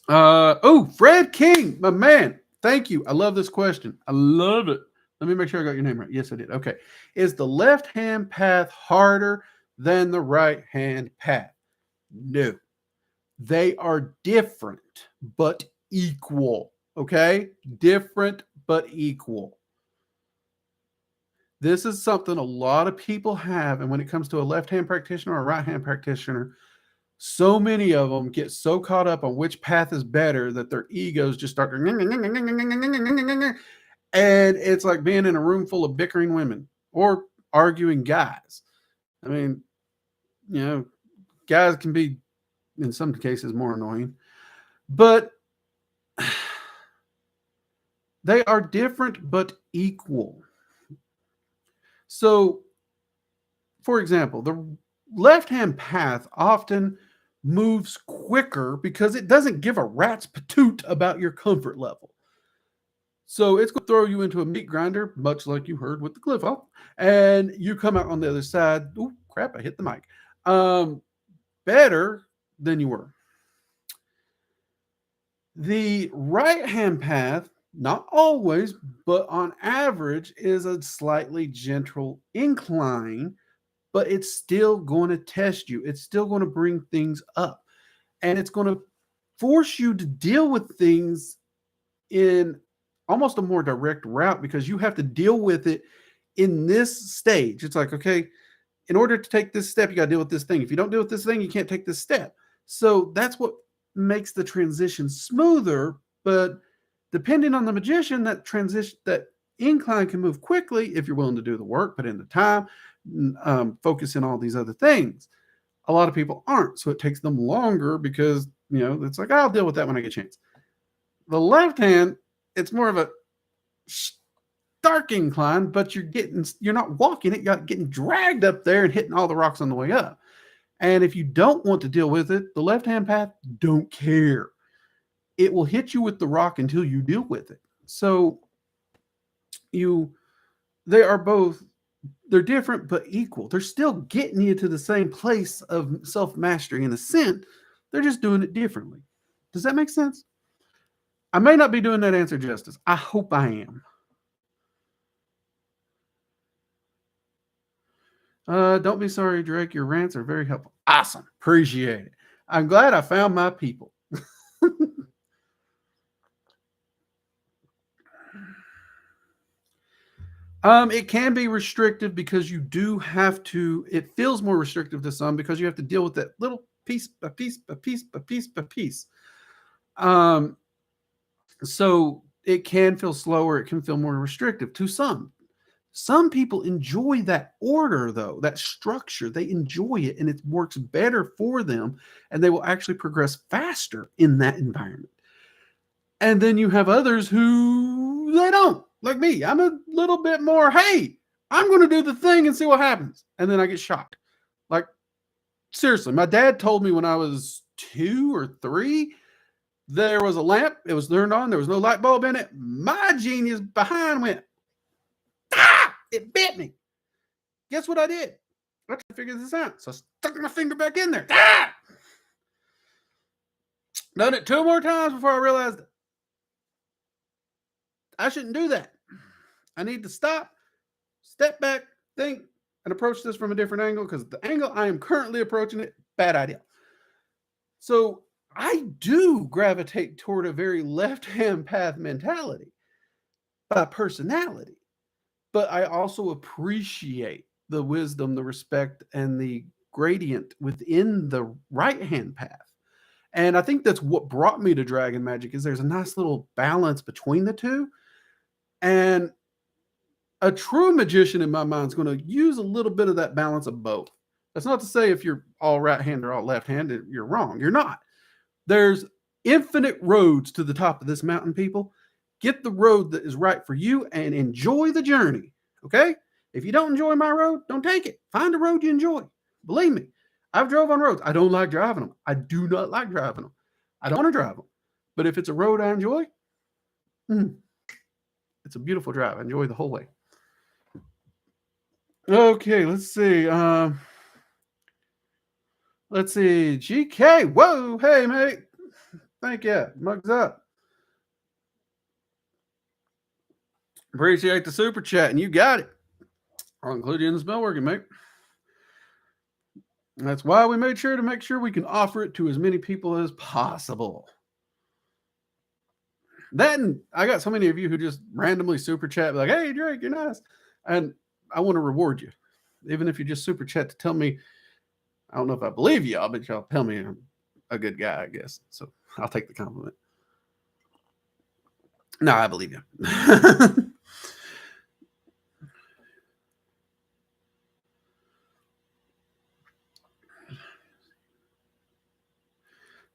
[SPEAKER 1] Oh, Fred King, my man. Thank you. I love this question. I love it. Let me make sure I got your name right. Yes, I did. Okay. Is the left-hand path harder than the right-hand path? No. They are different, but equal. Okay? Different, but equal. This is something a lot of people have. And when it comes to a left-hand practitioner or a right-hand practitioner, so many of them get so caught up on which path is better that their egos just start. And it's like being in a room full of bickering women or arguing guys. I mean, you know, guys can be, in some cases, more annoying. But they are different but equal. So, for example, the left-hand path often moves quicker because it doesn't give a rat's patoot about your comfort level. So it's going to throw you into a meat grinder, much like you heard with the cliff off, and you come out on the other side. Oh crap! I hit the mic. Better than you were. The right-hand path, not always, but on average, is a slightly gentle incline, but it's still going to test you. It's still going to bring things up, and it's going to force you to deal with things in almost a more direct route because you have to deal with it in this stage. It's like, okay, in order to take this step, you got to deal with this thing. If you don't deal with this thing, you can't take this step. So that's what makes the transition smoother. But depending on the magician, that transition, that incline can move quickly if you're willing to do the work, put in the time, focus in all these other things. A lot of people aren't. So it takes them longer because, it's like, I'll deal with that when I get a chance. The left hand, it's more of a stark incline, but you're not walking it, you're getting dragged up there and hitting all the rocks on the way up. And if you don't want to deal with it, the left-hand path don't care. It will hit you with the rock until you deal with it. So they're different but equal. They're still getting you to the same place of self-mastery and ascent. They're just doing it differently. Does that make sense? I may not be doing that answer justice. I hope I am. Don't be sorry, Drake. Your rants are very helpful. Awesome. Appreciate it. I'm glad I found my people. It can be restrictive because you do have to, it feels more restrictive to some because you have to deal with that little piece by piece by piece by piece by piece. So it can feel slower. It can feel more restrictive to some. Some people enjoy that order, though, that structure. They enjoy it, and it works better for them, and they will actually progress faster in that environment. And then you have others who they don't, like me. I'm a little bit more, hey, I'm going to do the thing and see what happens. And then I get shocked. Like, seriously, my dad told me when I was 2 or 3, there was a lamp. It was turned on. There was no light bulb in it. My genius behind went, it bit me. Guess what I did? I tried to figure this out. So I stuck my finger back in there. Done it 2 more times before I realized I shouldn't do that. I need to stop, step back, think, and approach this from a different angle because the angle I am currently approaching it, bad idea. So I do gravitate toward a very left-hand path mentality by personality, but I also appreciate the wisdom, the respect, and the gradient within the right-hand path. And I think that's what brought me to Dragon Magic is there's a nice little balance between the two. And a true magician in my mind is going to use a little bit of that balance of both. That's not to say if you're all right-handed or all left-handed, you're wrong. You're not. There's infinite roads to the top of this mountain, people. Get the road that is right for you and enjoy the journey, okay? If you don't enjoy my road, don't take it. Find a road you enjoy. Believe me, I've drove on roads. I don't like driving them. I do not like driving them. I don't want to drive them. But if it's a road I enjoy, it's a beautiful drive. I enjoy the whole way. Okay, let's see. Let's see. GK. Whoa. Hey, mate. Thank you. Mugs up. Appreciate the super chat, and you got it. I'll include you in the spell working, mate. That's why we made sure to make sure we can offer it to as many people as possible. Then I got so many of you who just randomly super chat, like, hey, Drake, you're nice. And I want to reward you. Even if you just super chat to tell me, I don't know if I believe y'all, but y'all tell me I'm a good guy, I guess. So I'll take the compliment. No, I believe you.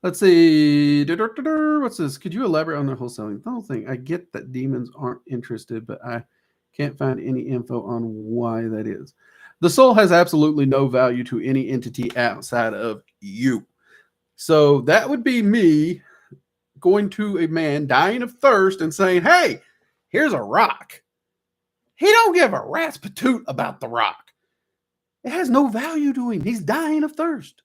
[SPEAKER 1] Let's see. What's this? Could you elaborate on the wholesaling? The whole thing. I get that demons aren't interested, but I Can't find any info on why that is. The soul has absolutely no value to any entity outside of you. So that would be me going to a man dying of thirst and saying, hey, here's a rock. He don't give a rat's patoot about the rock. It has no value to him. He's dying of thirst.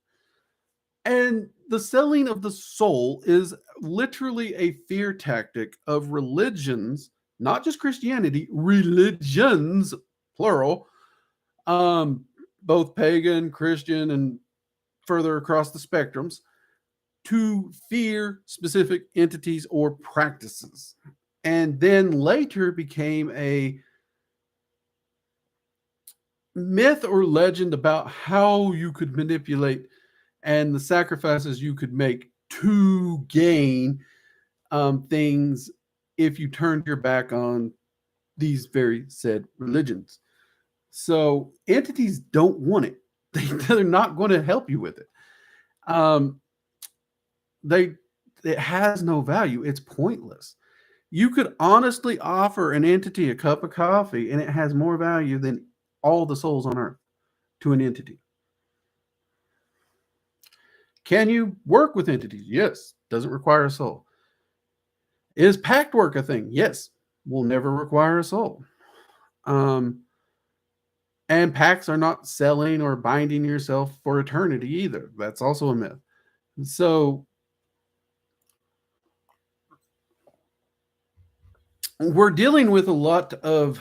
[SPEAKER 1] And the selling of the soul is literally a fear tactic of religions, not just Christianity, religions, plural, both pagan, Christian, and further across the spectrums, to fear specific entities or practices. And then later became a myth or legend about how you could manipulate and the sacrifices you could make to gain things if you turned your back on these very said religions. So entities don't want it. They're not going to help you with it. It has no value. It's pointless. You could honestly offer an entity a cup of coffee and it has more value than all the souls on earth to an entity. Can you work with entities? Yes. Doesn't require a soul. Is pact work a thing? Yes. Will never require a soul. And pacts are not selling or binding yourself for eternity either. That's also a myth. So we're dealing with a lot of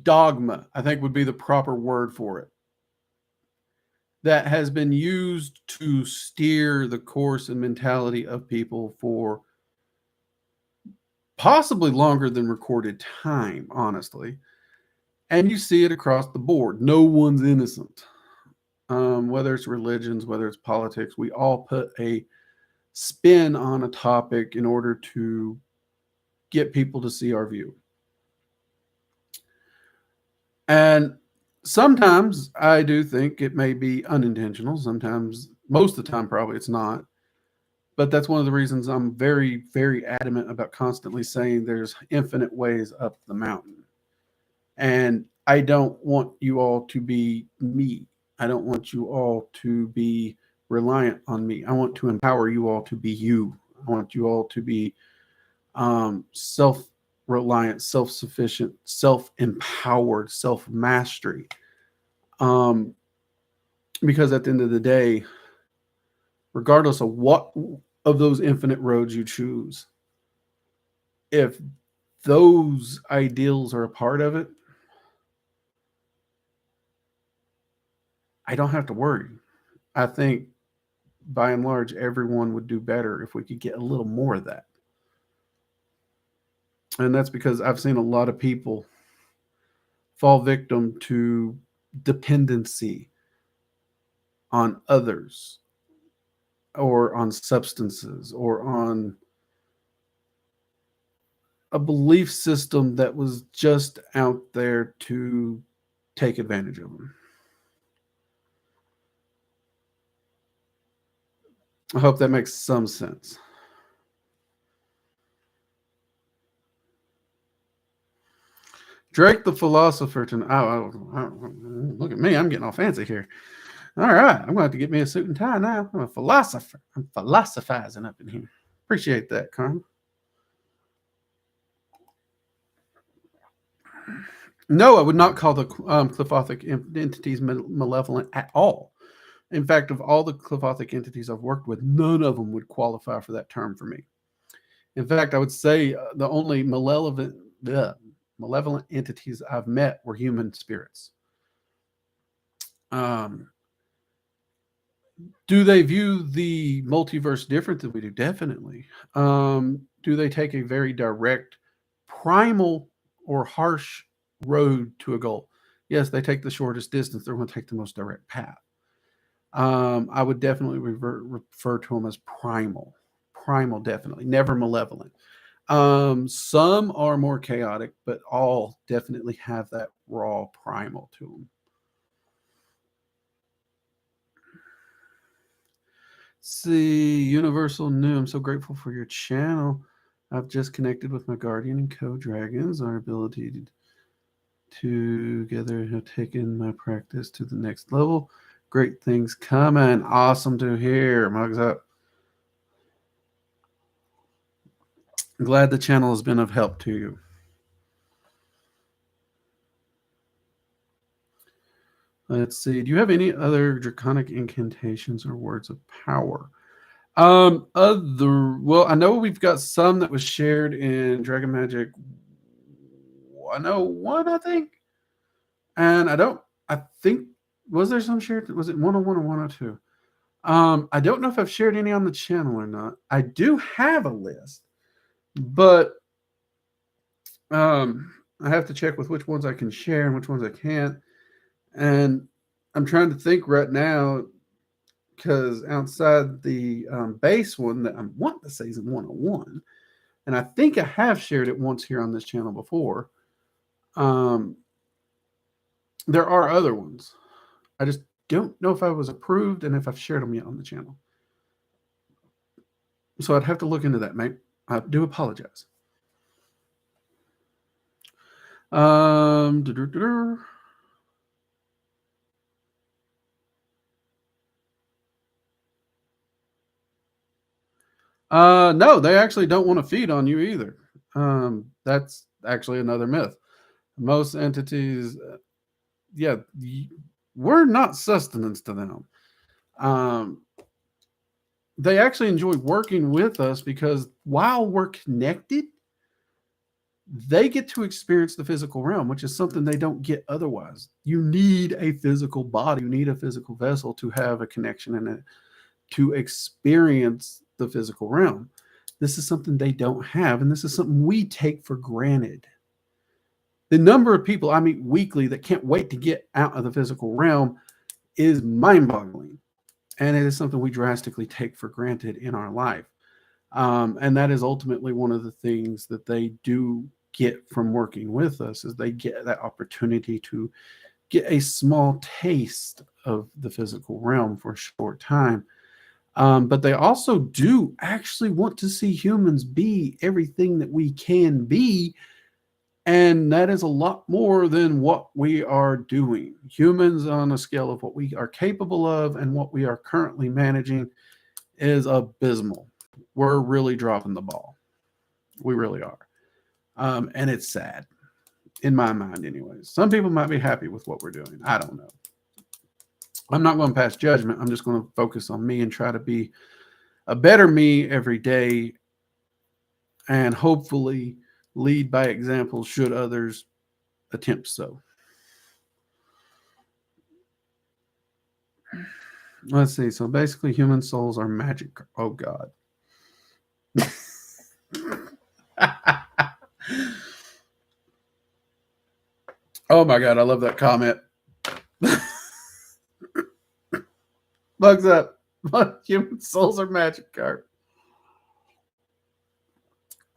[SPEAKER 1] dogma, I think would be the proper word for it, that has been used to steer the course and mentality of people for possibly longer than recorded time, honestly. And you see it across the board. No one's innocent. Whether it's religions, whether it's politics, we all put a spin on a topic in order to get people to see our view. And sometimes I do think it may be unintentional. Sometimes, most of the time, probably it's not. But that's one of the reasons I'm very, very adamant about constantly saying there's infinite ways up the mountain. And I don't want you all to be me. I don't want you all to be reliant on me. I want to empower you all to be you. I want you all to be self-reliant, self-sufficient, self-empowered, self-mastery. Because at the end of the day, regardless of what of those infinite roads you choose, if those ideals are a part of it, I don't have to worry. I think by and large, everyone would do better if we could get a little more of that. And that's because I've seen a lot of people fall victim to dependency on others or on substances or on a belief system that was just out there to take advantage of them. I hope that makes some sense. Drake the philosopher tonight. Look at me. I'm getting all fancy here. All right. I'm going to have to get me a suit and tie now. I'm a philosopher. I'm philosophizing up in here. Appreciate that, Carmen. No, I would not call the Clifothic entities malevolent at all. In fact, of all the Clifothic entities I've worked with, none of them would qualify for that term for me. In fact, I would say the only malevolent entities I've met were human spirits. Do they view the multiverse different than we do? Definitely. Do they take a very direct, primal, or harsh road to a goal? Yes, they take the shortest distance. They're going to take the most direct path. I would definitely refer to them as primal. Primal, definitely. Never malevolent. Some are more chaotic, but all definitely have that raw primal to them. see, Universal New. I'm so grateful for your channel. I've just connected with my guardian and co-dragons. Our ability together have taken my practice to the next level. Great things coming. Awesome to hear. Mugs up. Glad the channel has been of help to you. Let's see. Do you have any other draconic incantations or words of power? Well, I know we've got some that was shared in Dragon Magic 101, I think. And I think, was there some shared? Was it 101 or 102? I don't know if I've shared any on the channel or not. I do have a list, but I have to check with which ones I can share and which ones I can't. And I'm trying to think right now, because outside the base one that I want to say is 101, and I think I have shared it once here on this channel before. There are other ones. I just don't know if I was approved and if I've shared them yet on the channel. So I'd have to look into that, mate. I do apologize. No, they actually don't want to feed on you either. That's actually another myth. Most entities, yeah, we're not sustenance to them. They actually enjoy working with us because while we're connected, they get to experience the physical realm, which is something they don't get otherwise. You need a physical body, you need a physical vessel to have a connection and to experience the physical realm. This is something they don't have, and this is something we take for granted. The number of people I meet weekly that can't wait to get out of the physical realm is mind-boggling, and it is something we drastically take for granted in our life. And that is ultimately one of the things that they do get from working with us, is they get that opportunity to get a small taste of the physical realm for a short time. But they also do actually want to see humans be everything that we can be. And that is a lot more than what we are doing. Humans, on a scale of what we are capable of and what we are currently managing, is abysmal. We're really dropping the ball. We really are. And it's sad, in my mind anyways. Some people might be happy with what we're doing. I don't know. I'm not going to pass judgment. I'm just going to focus on me and try to be a better me every day, and hopefully lead by example should others attempt so. Let's see. So basically, human souls are magic. Oh, God. Oh, my God. I love that comment. Bugs up. Human souls are magic card.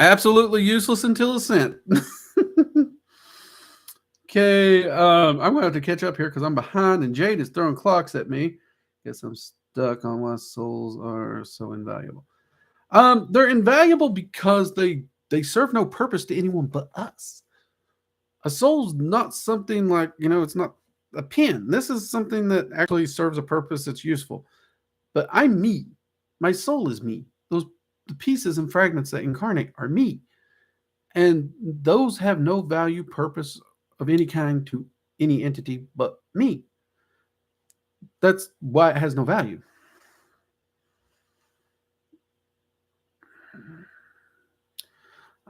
[SPEAKER 1] Absolutely useless until ascent. Okay, I'm going to have to catch up here because I'm behind, and Jade is throwing clocks at me. Guess I'm stuck on why souls are so invaluable. They're invaluable because they serve no purpose to anyone but us. A soul's not something like, it's not a pin. This is something that actually serves a purpose that's useful. But I'm me. My soul is me. The pieces and fragments that incarnate are me. And those have no value, purpose of any kind to any entity but me. That's why it has no value.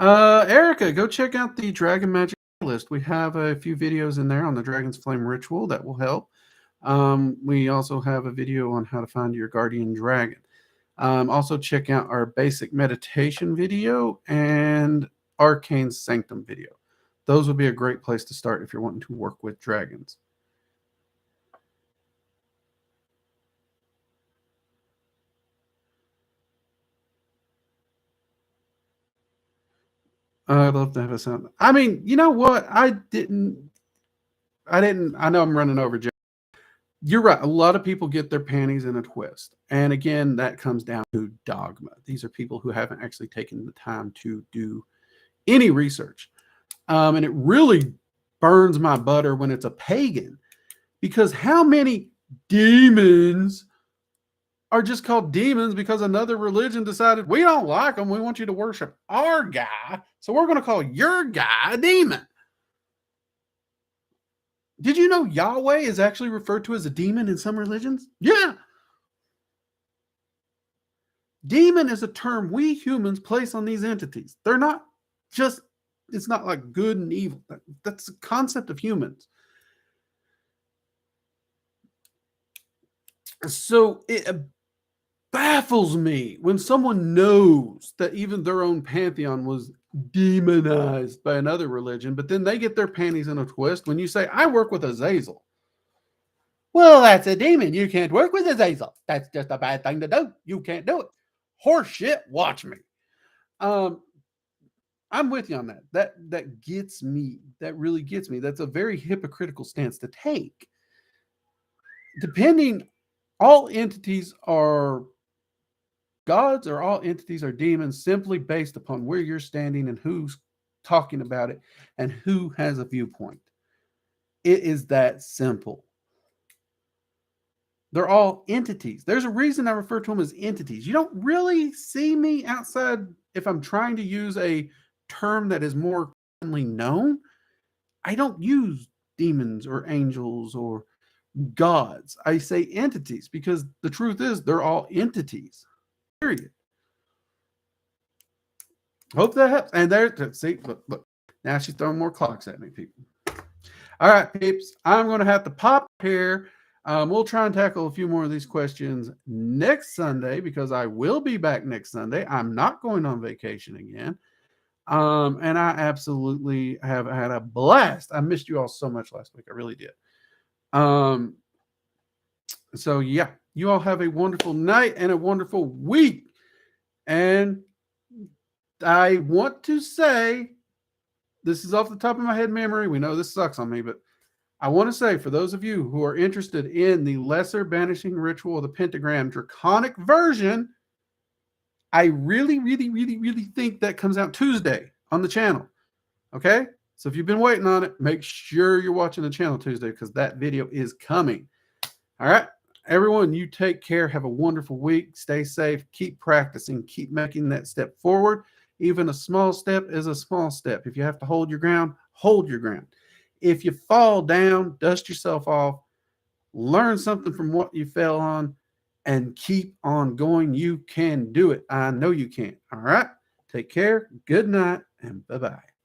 [SPEAKER 1] Erica, go check out the Dragon Magic list. We have a few videos in there on the Dragon's Flame ritual that will help. We also have a video on how to find your guardian dragon. Also check out our basic meditation video and Arcane Sanctum video. Those would be a great place to start if you're wanting to work with dragons. I'd love to have a sound. I mean, you know what? I know I'm running over, Jeff. You're right. A lot of people get their panties in a twist. And again, that comes down to dogma. These are people who haven't actually taken the time to do any research. And it really burns my butter when it's a pagan, because how many demons are just called demons because another religion decided we don't like them, we want you to worship our guy, so we're going to call your guy a demon. Did you know Yahweh is actually referred to as a demon in some religions? Yeah. Demon is a term we humans place on these entities. They're not just, it's not like good and evil. That's the concept of humans. So it baffles me when someone knows that even their own pantheon was demonized by another religion, but then they get their panties in a twist when you say, I work with Azazel. Well, that's a demon. You can't work with Azazel. That's just a bad thing to do. You can't do it. Horse shit, watch me. I'm with you on that. That gets me. That really gets me. That's a very hypocritical stance to take. Depending, all entities are gods or all entities are demons simply based upon where you're standing and who's talking about it and who has a viewpoint. It is that simple. They're all entities. There's a reason I refer to them as entities. You don't really see me outside if I'm trying to use a term that is more commonly known. I don't use demons or angels or gods. I say entities because the truth is they're all entities. Period. Hope that helps. And there, see, look. Now she's throwing more clocks at me, people. All right, peeps. I'm going to have to pop here. We'll try and tackle a few more of these questions next Sunday because I will be back next Sunday. I'm not going on vacation again. And I absolutely have had a blast. I missed you all so much last week. I really did. So yeah, you all have a wonderful night and a wonderful week. And I want to say, this is off the top of my head memory. We know this sucks on me, but I want to say for those of you who are interested in the lesser banishing ritual of the pentagram draconic version, I really, really, really, really think that comes out Tuesday on the channel. Okay? So if you've been waiting on it, make sure you're watching the channel Tuesday because that video is coming. All right? Everyone, you take care. Have a wonderful week. Stay safe. Keep practicing. Keep making that step forward. Even a small step is a small step. If you have to hold your ground, hold your ground. If you fall down, dust yourself off, learn something from what you fell on, and keep on going. You can do it. I know you can. All right. Take care. Good night, and bye-bye.